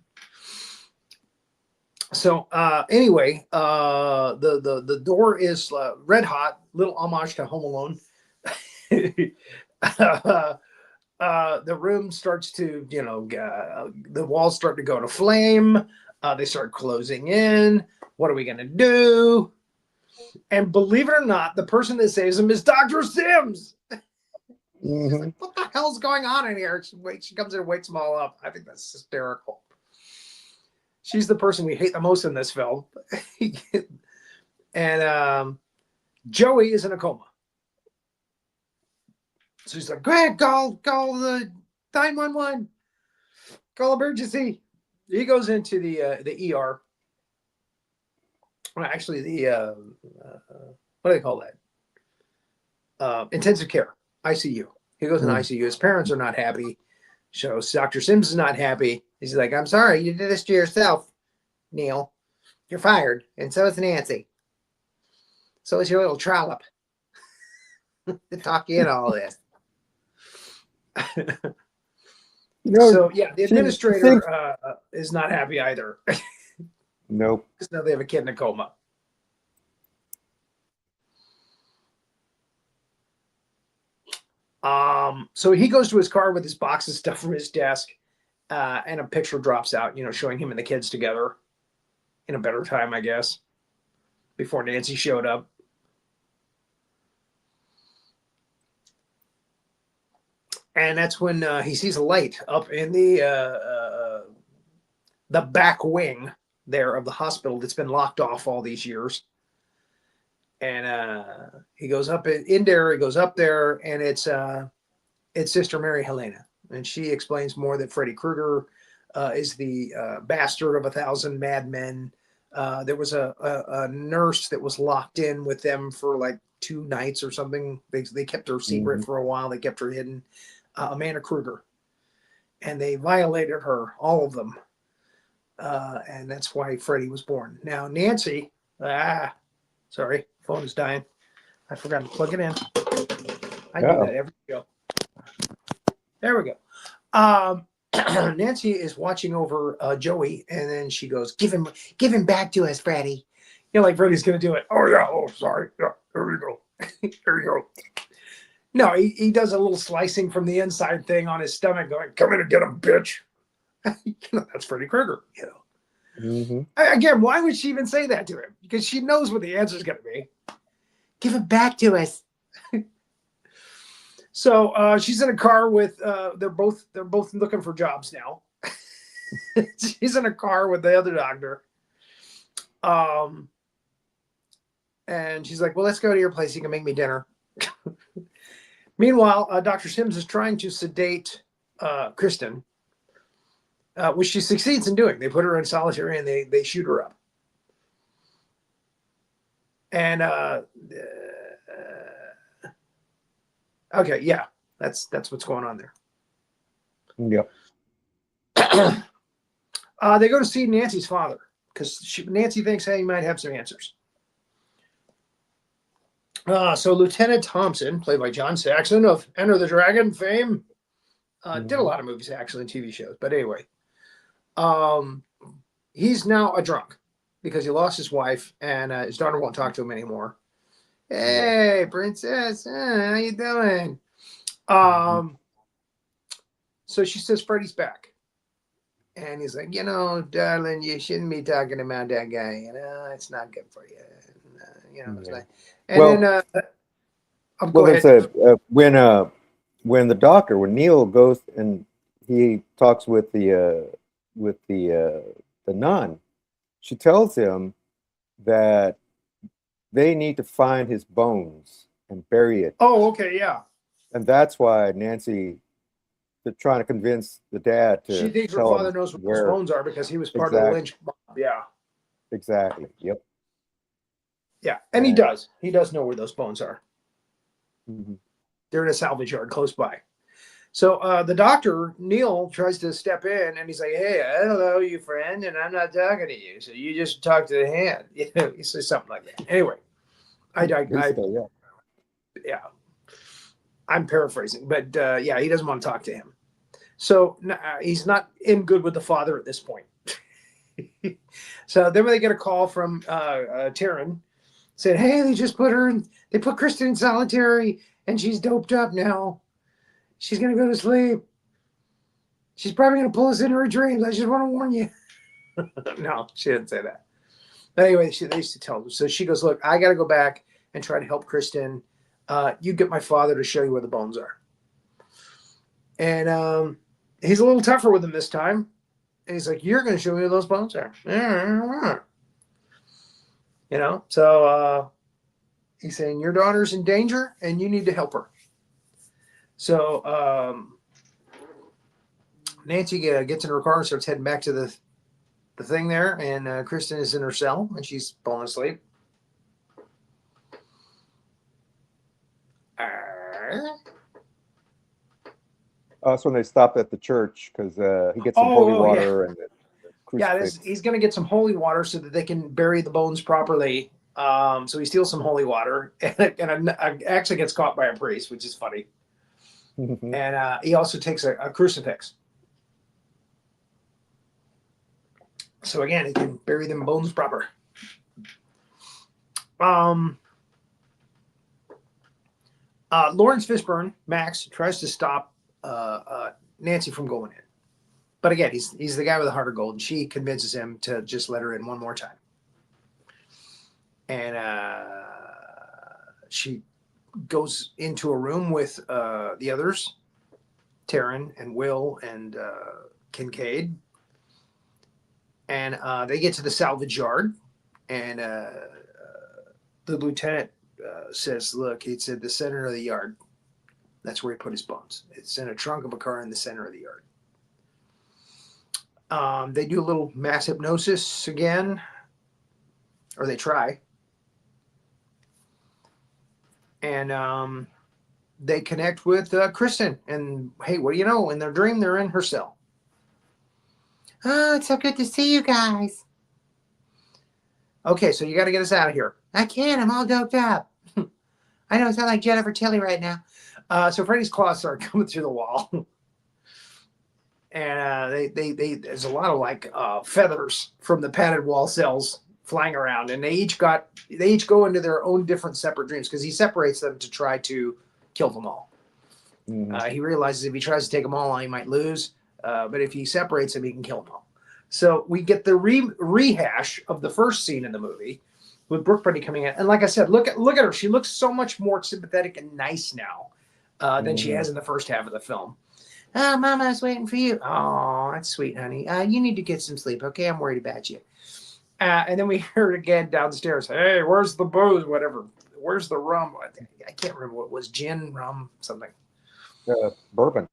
So anyway, the door is red hot, little homage to Home Alone. The room starts to, you know, the walls start to go to flame. They start closing in. What are we going to do? And believe it or not, the person that saves him is Dr. Sims. Mm-hmm. Like, what the hell's going on in here? She comes in and wakes them all up. I think that's hysterical. She's the person we hate the most in this film. And Joey is in a coma. So he's like, go ahead, call the 911. Call emergency. He goes into the ER. Well, actually, what do they call that? Intensive care, ICU. He goes in ICU. His parents are not happy. So Dr. Sims is not happy. He's like, I'm sorry, you did this to yourself, Neil. You're fired. And so is Nancy. So is your little trollop. To talk you in all this. So yeah, the administrator is not happy either. Nope. Because now they have a kid in a coma. So he goes to his car with his box of stuff from his desk, and a picture drops out, you know, showing him and the kids together in a better time, I guess, before Nancy showed up. And that's when he sees a light up in the back wing there of the hospital that's been locked off all these years. And he goes up in there. He goes up there, and it's Sister Mary Helena, and she explains more that Freddy Krueger is the bastard of 1,000 madmen, There was a nurse that was locked in with them for like 2 nights or something. They kept her secret for a while. They kept her hidden. Amanda Kruger. And they violated her, all of them. And that's why Freddy was born. Now, Nancy, sorry, phone is dying. I forgot to plug it in. I do that every show. There we go. Nancy is watching over Joey, and then she goes, give him back to us, Freddy. You know, like Freddy's going to do it. Oh, yeah. Oh, sorry. Yeah, there we go. There you go. No, he does a little slicing from the inside thing on his stomach going, come in and get him, bitch. That's Freddy Krueger, you know. Again, why would she even say that to him? Because she knows what the answer is going to be. Give him back to us. So she's in a car with they're both looking for jobs now. She's in a car with the other doctor. And she's like, well, let's go to your place. You can make me dinner. Meanwhile, Dr. Sims is trying to sedate Kristen, which she succeeds in doing. They put her in solitary and they shoot her up. And okay, yeah, that's what's going on there. Yep. They go to see Nancy's father because Nancy thinks, hey, he might have some answers. So Lieutenant Thompson, played by John Saxon of Enter the Dragon fame, did a lot of movies actually and TV shows. But anyway, he's now a drunk because he lost his wife and his daughter won't talk to him anymore. Hey, princess, how you doing? So she says Freddy's back. And he's like, you know, darling, you shouldn't be talking about that guy. You know, it's not good for you. You know, it's not. And then, well, there's when Neil goes and he talks with the nun, she tells him that they need to find his bones and bury it. Oh, okay, yeah. And that's why Nancy, they're trying to convince the dad to. She thinks her father knows where his bones are because he was part of the lynch mob. Yeah. Exactly. Yep. Yeah, and he does. He does know where those bones are. Mm-hmm. They're in a salvage yard close by. So the doctor, Neil, tries to step in, and he's like, hey, I don't know you, friend, and I'm not talking to you, so you just talk to the hand. You know, he says something like that. Anyway, yeah, I'm paraphrasing, but yeah, he doesn't want to talk to him. So he's not in good with the father at this point. So then when they get a call from Taryn, said, hey, they put Kristen in solitary, and she's doped up now. She's going to go to sleep. She's probably going to pull us into her dreams. I just want to warn you. No, she didn't say that. But anyway, they used to tell her. So she goes, look, I got to go back and try to help Kristen. You get my father to show you where the bones are. And he's a little tougher with him this time. And he's like, you're going to show me where those bones are. You know, so he's saying your daughter's in danger and you need to help her. So Nancy gets in her car and starts heading back to the thing there, and Kristen is in her cell and she's falling asleep. That's when they stopped at the church because he gets some holy water and he's going to get some holy water so that they can bury the bones properly. So he steals some holy water and actually gets caught by a priest, which is funny. And he also takes a crucifix. So again, he can bury them bones proper. Lawrence Fishburne, Max, tries to stop Nancy from going in. But again, he's the guy with the heart of gold, and she convinces him to just let her in one more time. And she goes into a room with the others, Taryn and Will and Kincaid. And they get to the salvage yard, and the lieutenant says, look, he said the center of the yard, that's where he put his bones. It's in a trunk of a car in the center of the yard. They do a little mass hypnosis again, or they try. And they connect with Kristen. And hey, what do you know? In their dream, they're in her cell. Oh, it's so good to see you guys. Okay, so you got to get us out of here. I can't. I'm all doped up. I know, it's not like Jennifer Tilly right now. So Freddy's claws start coming through the wall. And there's a lot of like feathers from the padded wall cells flying around, and they each go into their own different separate dreams because he separates them to try to kill them all. He realizes if he tries to take them all on, he might lose, but if he separates them, he can kill them all. So we get the rehash of the first scene in the movie with Brooke Brady coming in, and like I said, look at her. She looks so much more sympathetic and nice now than she has in the first half of the film. Oh, Mama, I was waiting for you. Oh, that's sweet, honey. You need to get some sleep, okay? I'm worried about you. And then we hear it again downstairs. Hey, where's the booze? Whatever. Where's the rum? I can't remember what it was. Gin, rum, something. Bourbon.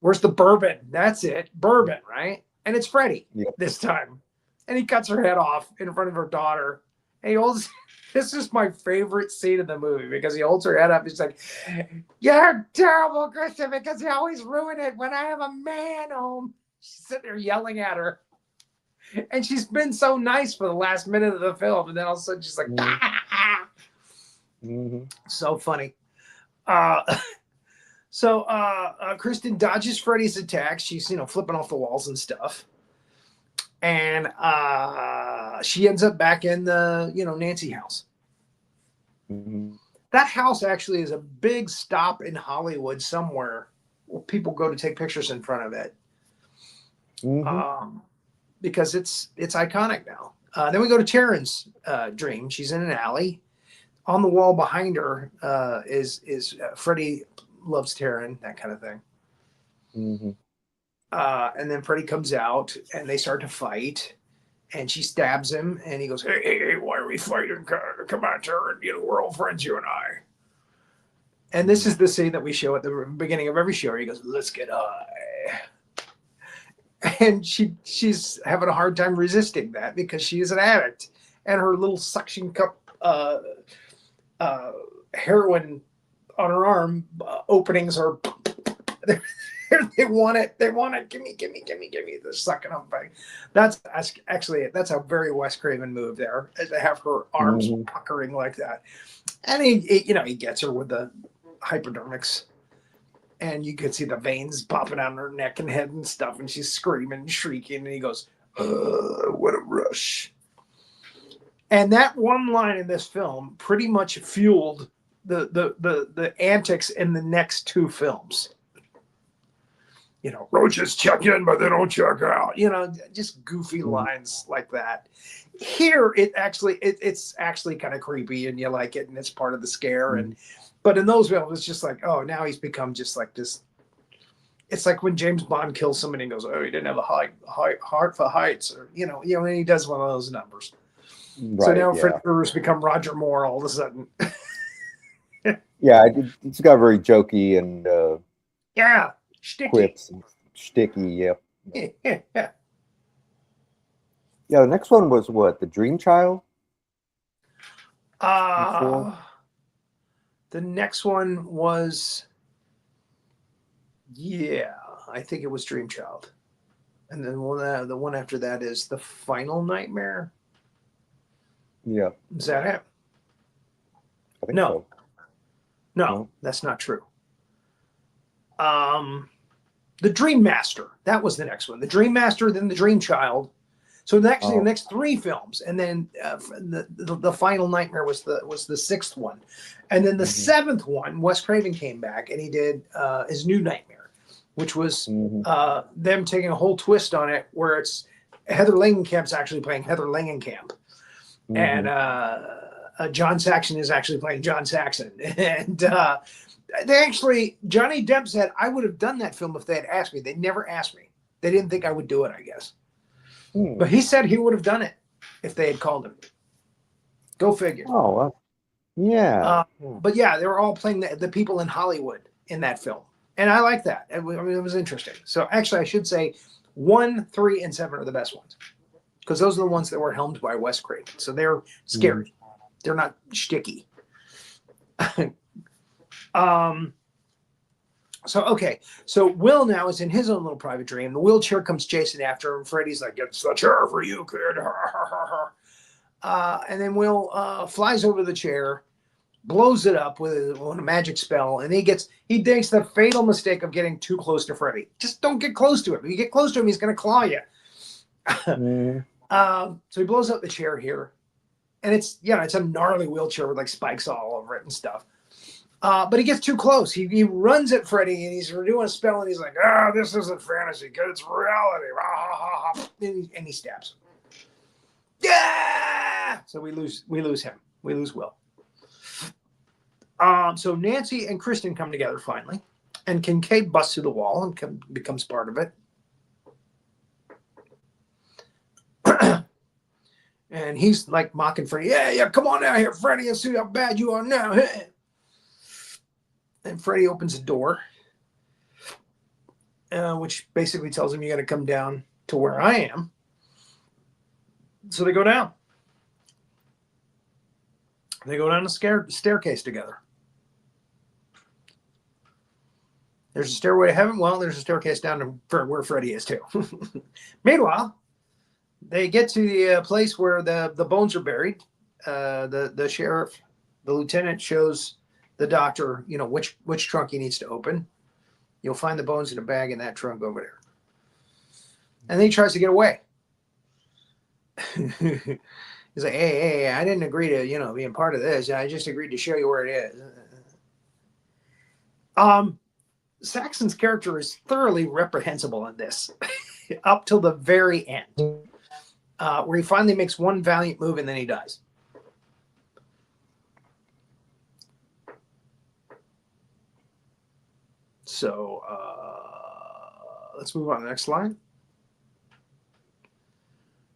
Where's the bourbon? That's it. Bourbon, right? And it's Freddy this time. And he cuts her head off in front of her daughter. And he holds... This is my favorite scene in the movie because he holds her head up. He's like, "You're terrible, Kristen, because you always ruin it when I have a man home." She's sitting there yelling at her. And she's been so nice for the last minute of the film. And then all of a sudden she's like, So funny. Kristen dodges Freddy's attacks. She's, flipping off the walls and stuff. And she ends up back in the, Nancy house. That house actually is a big stop in Hollywood somewhere where people go to take pictures in front of it. Because it's iconic now. Then we go to Sharon's dream. She's in an alley. On the wall behind her is Freddy loves Taryn, that kind of thing. And then Freddy comes out and they start to fight, and she stabs him, and he goes, hey, why are we fighting? Come on, Taryn, we're all friends, you and I. And this is the scene that we show at the beginning of every show. He goes, let's get high. And she's having a hard time resisting that because she is an addict, and her little suction cup heroin on her arm openings are they want it. Gimme. They're sucking up. That's a very Wes Craven move there, to have her arms puckering like that. And he gets her with the hypodermics, and you can see the veins popping out of her neck and head and stuff, and she's screaming and shrieking, and he goes, what a rush. And that one line in this film pretty much fueled the antics in the next two films. Roaches check in, but they don't check out. Just goofy lines like that. Here, it's actually kind of creepy, and you like it, and it's part of the scare. But in those films, it's just like, oh, now he's become just like this. It's like when James Bond kills somebody and goes, oh, he didn't have a heart for heights, or and he does one of those numbers. Right, so now Freddy Krueger's become Roger Moore all of a sudden. It's got very jokey and sticky. Quips and sticky. The next one was what? The Dream Child? The next one was, I think it was Dream Child. And then the one after that is The Final Nightmare. Yeah. Is that it? I think so. No, that's not true. The Dream Master. That was the next one. The Dream Master, then the Dream Child. So the next three films, and then the Final Nightmare was the sixth one, and then the seventh one, Wes Craven came back and he did his New Nightmare, which was them taking a whole twist on it, where it's Heather Langenkamp's actually playing Heather Langenkamp, and John Saxon is actually playing John Saxon, and Johnny Depp said, I would have done that film if they had asked me. They never asked me. They didn't think I would do it, I guess. But he said he would have done it if they had called him. Go figure. Oh, yeah. But they were all playing the people in Hollywood in that film. And I like that. It was interesting. So actually, I should say 1, 3, and 7 are the best ones. because those are the ones that were helmed by Wes Craven. So they're scary. They're not sticky. So Will now is in his own little private dream. The wheelchair comes chasing after him. Freddy's like, "It's the chair for you, kid." And then Will flies over the chair, blows it up with a magic spell, and he makes the fatal mistake of getting too close to Freddy. Just don't get close to him. If you get close to him, he's going to claw you. So he blows up the chair here, and it's a gnarly wheelchair with like spikes all over it and stuff. But he gets too close. He runs at Freddy, and he's doing a spell, and he's like, this isn't fantasy, kid. It's reality. And he stabs him. Yeah! So we lose him. We lose Will. So Nancy and Kristen come together finally, and Kincaid busts through the wall and becomes part of it. And he's like mocking Freddy. Yeah, come on out here, Freddy, and see how bad you are now. And Freddy opens the door, which basically tells him you got to come down to where I am. So they go down. They go down the staircase together. There's a stairway to heaven. Well, there's a staircase down to where Freddy is too. Meanwhile, they get to the place where the bones are buried. The sheriff, the lieutenant shows the doctor, which trunk he needs to open. You'll find the bones in a bag in that trunk over there. And then he tries to get away. He's like, hey, I didn't agree to, being part of this. I just agreed to show you where it is. Saxon's character is thoroughly reprehensible in this, up till the very end, where he finally makes one valiant move and then he dies. So let's move on to the next slide.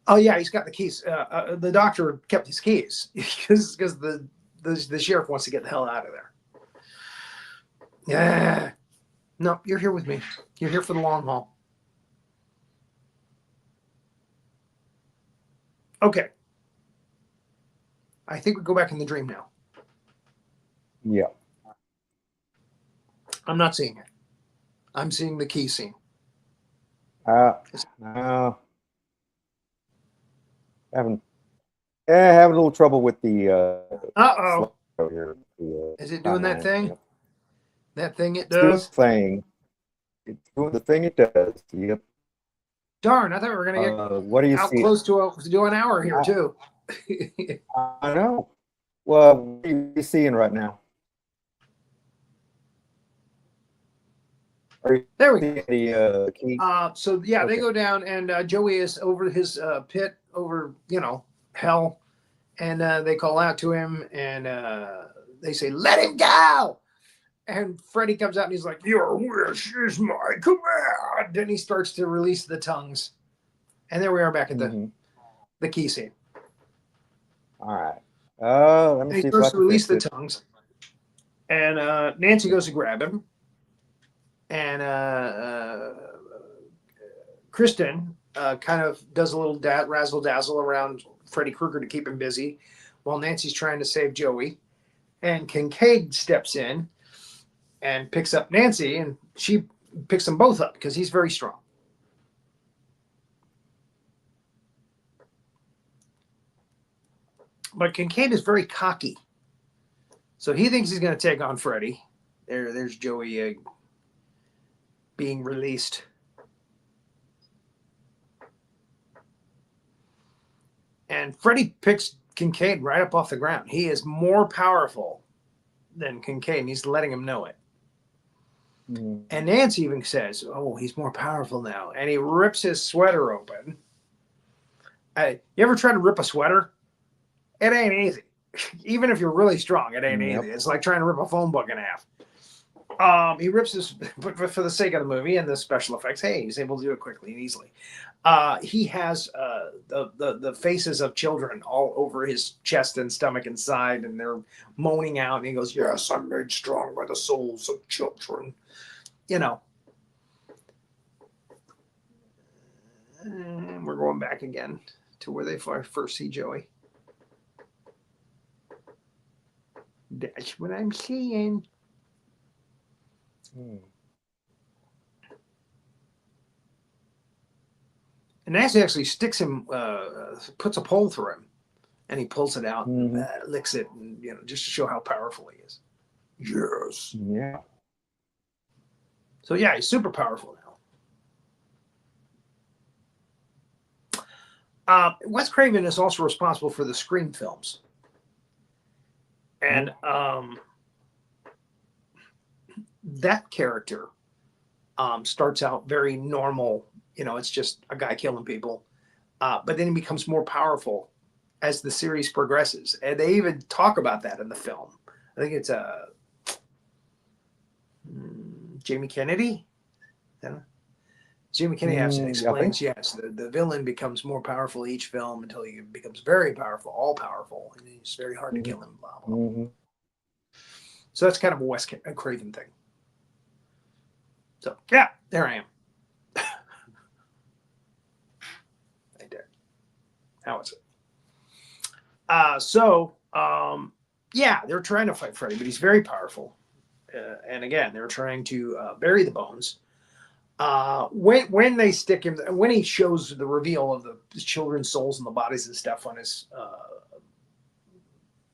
Oh yeah, he's got the keys. The doctor kept his keys because the sheriff wants to get the hell out of there. Yeah. No, you're here with me. You're here for the long haul. Okay. I think we go back in the dream now. Yeah. I'm not seeing it. I'm seeing the key scene. No. Having a little trouble with the here. Is it doing that thing? Yep. That thing it It's doing does? It's doing the thing it does. Yep. Darn, I thought we were going to get what do you see? close to do an hour here, too. I know. Well, what are you seeing right now? There we go. The key? So, yeah, Okay. they go down, and Joey is over his pit over, hell. And they call out to him, and they say, "Let him go!" And Freddy comes out, and he's like, "Your wish is my command." Then he starts to release the tongues. And there we are back at the key scene. All right. Let me And see he if I starts to can release fix the it. tongues. And Nancy goes to grab him. And Kristen kind of does a little razzle-dazzle around Freddy Krueger to keep him busy while Nancy's trying to save Joey. And Kincaid steps in and picks up Nancy, and she picks them both up because he's very strong. But Kincaid is very cocky. So he thinks he's going to take on Freddy. There's Joey being released. And Freddy picks Kincaid right up off the ground. He is more powerful than Kincaid, and he's letting him know it. And Nancy even says, "Oh, he's more powerful now." And he rips his sweater open. You ever try to rip a sweater? It ain't easy. Even if you're really strong, it ain't easy. It's like trying to rip a phone book in half. He rips his, but for the sake of the movie and the special effects, hey, he's able to do it quickly and easily. He has the faces of children all over his chest and stomach and side, and they're moaning out. And he goes, "Yes, I'm made strong by the souls of children." And we're going back again to where they first see Joey. That's what I'm seeing. And Nancy actually sticks him, puts a pole through him, and he pulls it out and licks it, and just to show how powerful he is. Yes. Yeah. So yeah, he's super powerful now. Wes Craven is also responsible for the Scream films, and that character starts out very normal. It's just a guy killing people, but then he becomes more powerful as the series progresses, and they even talk about that in the film. I think it's Jamie Kennedy. Jamie Kennedy actually explains, yes, the villain becomes more powerful each film until he becomes very powerful, all powerful, and it's very hard to kill him. Blah, blah, blah. So that's kind of a Wes Craven thing. So yeah, there I am. I did. Howitzer. Yeah, they're trying to fight Freddy, but he's very powerful. And again, they're trying to bury the bones. When they stick him, when he shows the reveal of the children's souls and the bodies and stuff on his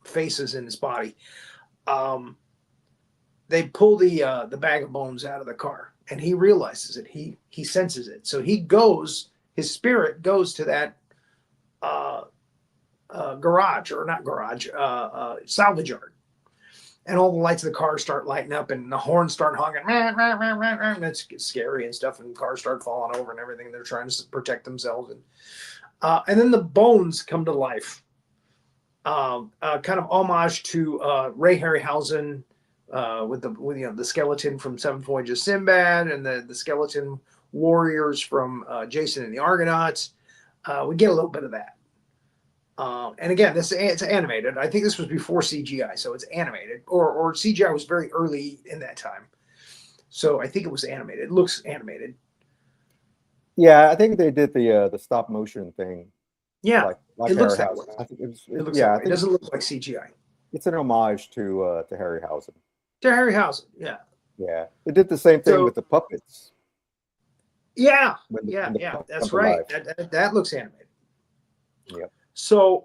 faces in his body, they pull the bag of bones out of the car, and he realizes it. He senses it. So his spirit goes to that salvage yard. And all the lights of the car start lighting up, and the horns start honking. And it's scary and stuff, and cars start falling over and everything. They're trying to protect themselves, and then the bones come to life. Kind of homage to Ray Harryhausen with the skeleton from Seven Voyages Sinbad, and the skeleton warriors from Jason and the Argonauts. We get a little bit of that. And again, it's animated. I think this was before CGI, so it's animated. Or CGI was very early in that time. So I think it was animated. It looks animated. Yeah, I think they did the stop motion thing. Yeah, like it looks that way. I think it doesn't look like CGI. It's an homage to Harryhausen. To Harryhausen, yeah. Yeah, they did the same thing with the puppets. Yeah, that's right. That looks animated. Yeah. So,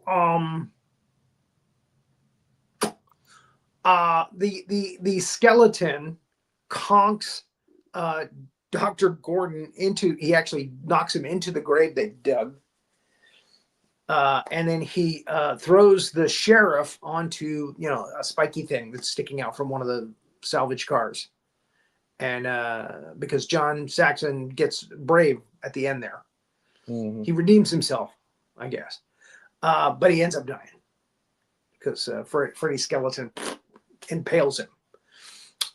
the skeleton conks Dr. Gordon he actually knocks him into the grave they dug. And then he throws the sheriff onto, a spiky thing that's sticking out from one of the salvage cars. And because John Saxon gets brave at the end there. He redeems himself, I guess. But he ends up dying because Freddy's skeleton impales him.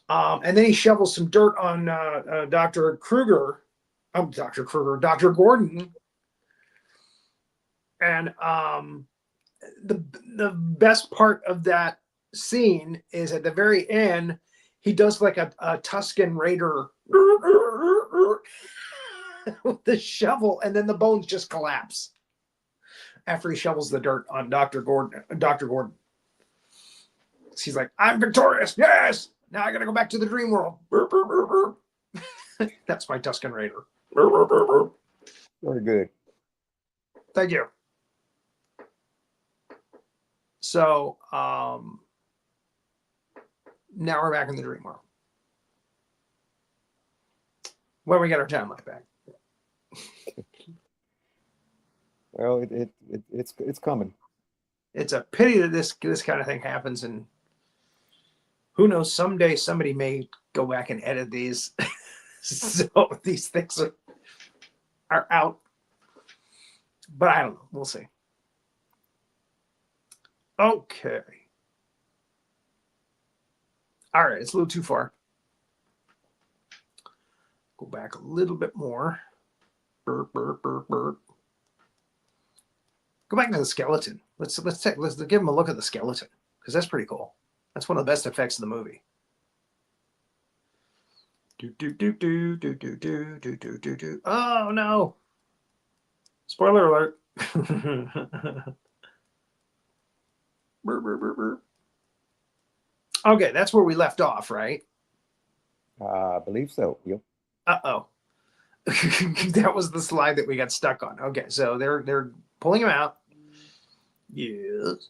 And then he shovels some dirt on Dr. Gordon. And the best part of that scene is at the very end, he does like a Tusken Raider with the shovel, and then the bones just collapse after he shovels the dirt on Dr. Gordon. He's like, I'm victorious. Yes. Now I got to go back to the dream world. That's my Tusken Raider. Very good. Thank you. So now we're back in the dream world. When we get our timeline back. Well, it's coming. It's a pity that this kind of thing happens, and who knows? Someday somebody may go back and edit these, so these things are out. But I don't know. We'll see. Okay. All right, it's a little too far. Go back a little bit more. Burp, burp, burp, burp. Go back to the skeleton. Let's give him a look at the skeleton, because that's pretty cool. That's one of the best effects of the movie. Oh no! Spoiler alert. Burr, burr, burr, burr. Okay, that's where we left off, right? I believe so. Yep. Uh-oh. That was the slide that we got stuck on. Okay, so they're pulling him out. Yes.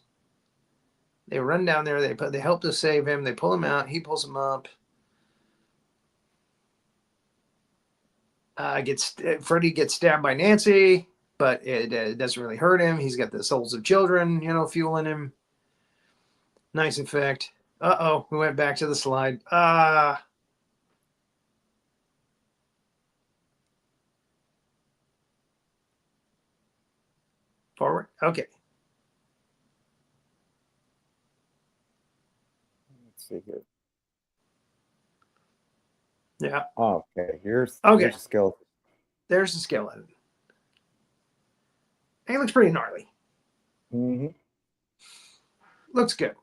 They run down there. They help to save him. They pull him out. He pulls him up. Freddy gets stabbed by Nancy, but it doesn't really hurt him. He's got the souls of children, fueling him. Nice effect. Uh-oh, we went back to the slide. Forward. Okay. Let's see here. Yeah. Okay. Here's Okay. the skeleton. There's the skeleton. And he looks pretty gnarly. Mm-hmm. Looks good.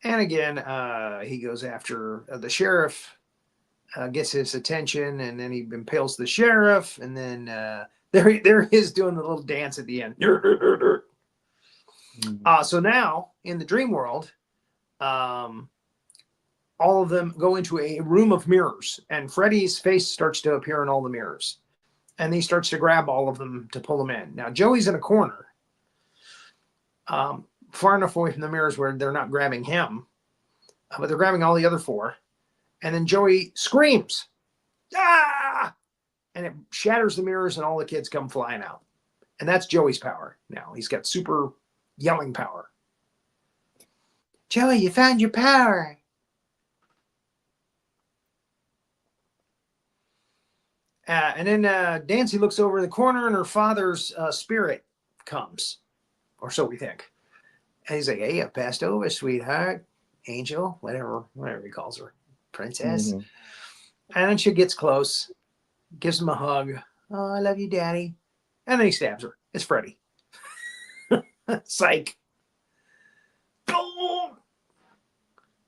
And again, he goes after the sheriff, gets his attention, and then he impales the sheriff, and then there he is doing the little dance at the end. Mm-hmm. So now, in the dream world, all of them go into a room of mirrors, and Freddy's face starts to appear in all the mirrors. And he starts to grab all of them to pull them in. Now, Joey's in a corner, far enough away from the mirrors where they're not grabbing him, but they're grabbing all the other four. And then Joey screams, "Ah!" And it shatters the mirrors, and all the kids come flying out. And that's Joey's power now. He's got super yelling power. Joey, you found your power. And then Nancy looks over in the corner, and her father's spirit comes, or so we think. And he's like, "Hey, I passed over, sweetheart, angel, whatever he calls her, princess." Mm-hmm. And then she gets close, gives him a hug. "Oh, I love you, Daddy." And then he stabs her. It's Freddy. Psych. Boom!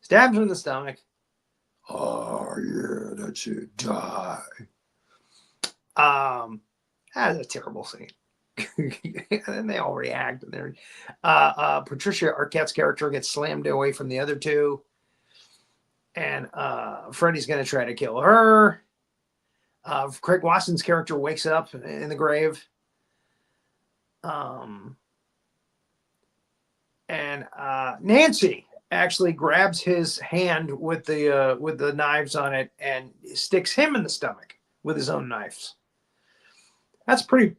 Stabs her in the stomach. "Oh, yeah, that's it. Die." That's a terrible scene. And then they all react. And they're Patricia Arquette's character gets slammed away from the other two, and Freddy's going to try to kill her. Craig Wasson's character wakes up in the grave, and Nancy actually grabs his hand with the knives on it and sticks him in the stomach with his own knives. That's pretty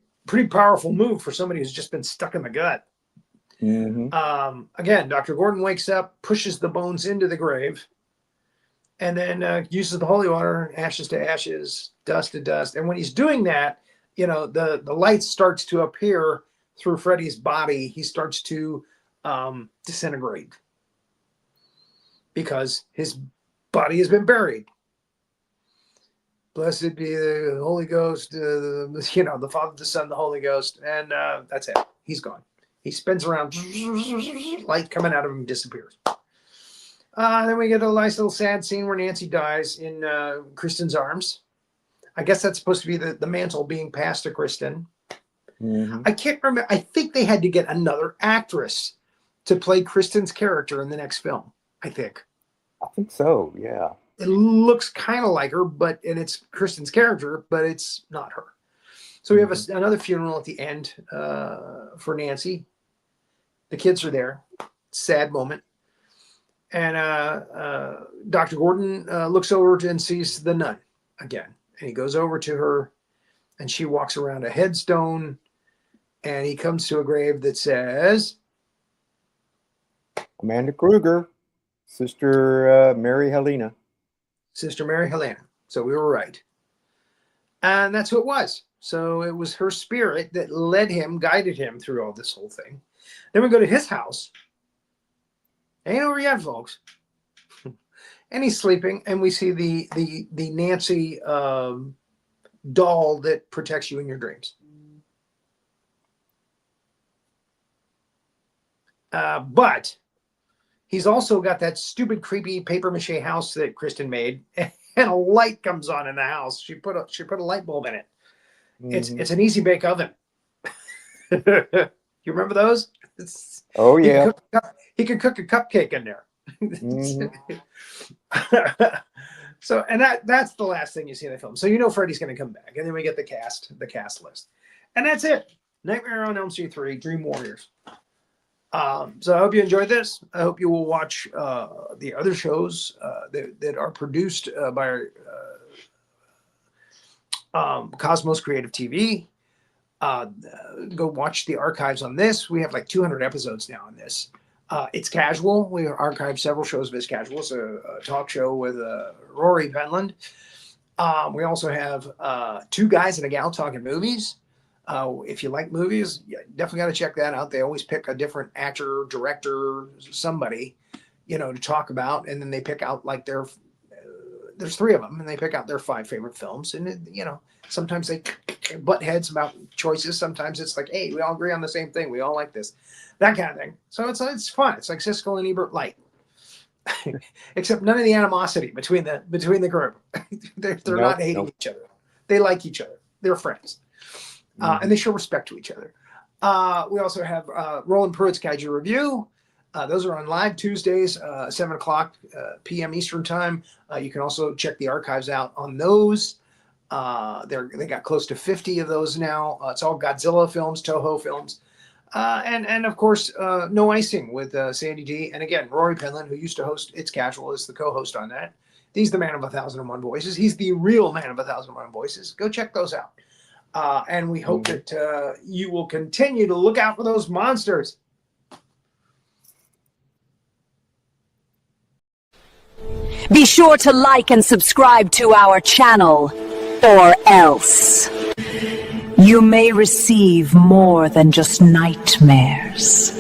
powerful move for somebody who's just been stuck in the gut. Mm-hmm. Again, Dr. Gordon wakes up, pushes the bones into the grave, and then uses the holy water, ashes to ashes, dust to dust. And when he's doing that, the light starts to appear through Freddy's body. He starts to disintegrate because his body has been buried. Blessed be the Holy Ghost, the Father, the Son, the Holy Ghost. And that's it. He's gone. He spins around, light coming out of him disappears. Then we get a nice little sad scene where Nancy dies in Kristen's arms. I guess that's supposed to be the mantle being passed to Kristen. Mm-hmm. I can't remember. I think they had to get another actress to play Kristen's character in the next film, I think. I think so, yeah. It looks kind of like her, and it's Kristen's character, but it's not her. So we have another funeral at the end for Nancy. The kids are there. Sad moment. And Dr. Gordon looks over and sees the nun again. And he goes over to her, and she walks around a headstone, and he comes to a grave that says, Amanda Kruger, Sister Mary Helena. Sister Mary Helena. So we were right. And that's who it was. So it was her spirit that led him, guided him through all this whole thing. Then we go to his house. Ain't over yet, folks. And he's sleeping, and we see the Nancy doll that protects you in your dreams. But he's also got that stupid, creepy paper mache house that Kristen made, and a light comes on in the house. She put a light bulb in it. It's an easy bake oven. You remember those? Oh yeah. He could cook a cupcake in there. So, and that's the last thing you see in the film. So you know Freddy's going to come back, and then we get the cast list, and that's it. Nightmare on Elm Street 3, Dream Warriors. So I hope you enjoyed this. I hope you will watch the other shows that are produced by Cosmos Creative TV. Go watch the archives on this. We have like 200 episodes now on this. It's Casual. We archived several shows of It's Casual. It's a talk show with Rory Penland. We also have Two Guys and a Gal Talking Movies. If you like movies, you definitely got to check that out. They always pick a different actor, director, somebody, to talk about. And then they pick out like there's 3 of them, and they pick out their 5 favorite films. And, sometimes they butt heads about choices. Sometimes it's like, hey, we all agree on the same thing. We all like this. That kind of thing. So it's fun. It's like Siskel and Ebert light, except none of the animosity between the group. They're not hating each other. They like each other. They're friends, and they show respect to each other. We also have Roland Pruitt's Kaiju Review. Those are on live Tuesdays, 7:00 p.m. Eastern time. You can also check the archives out on those. They got close to 50 of those now. It's all Godzilla films, Toho films. And of course, No Icing with Sandy D. And again, Rory Penland, who used to host It's Casual, is the co-host on that. He's the man of 1,001 voices. He's the real man of 1,001 voices. Go check those out. And we hope that you will continue to look out for those monsters. Be sure to like and subscribe to our channel, or else you may receive more than just nightmares.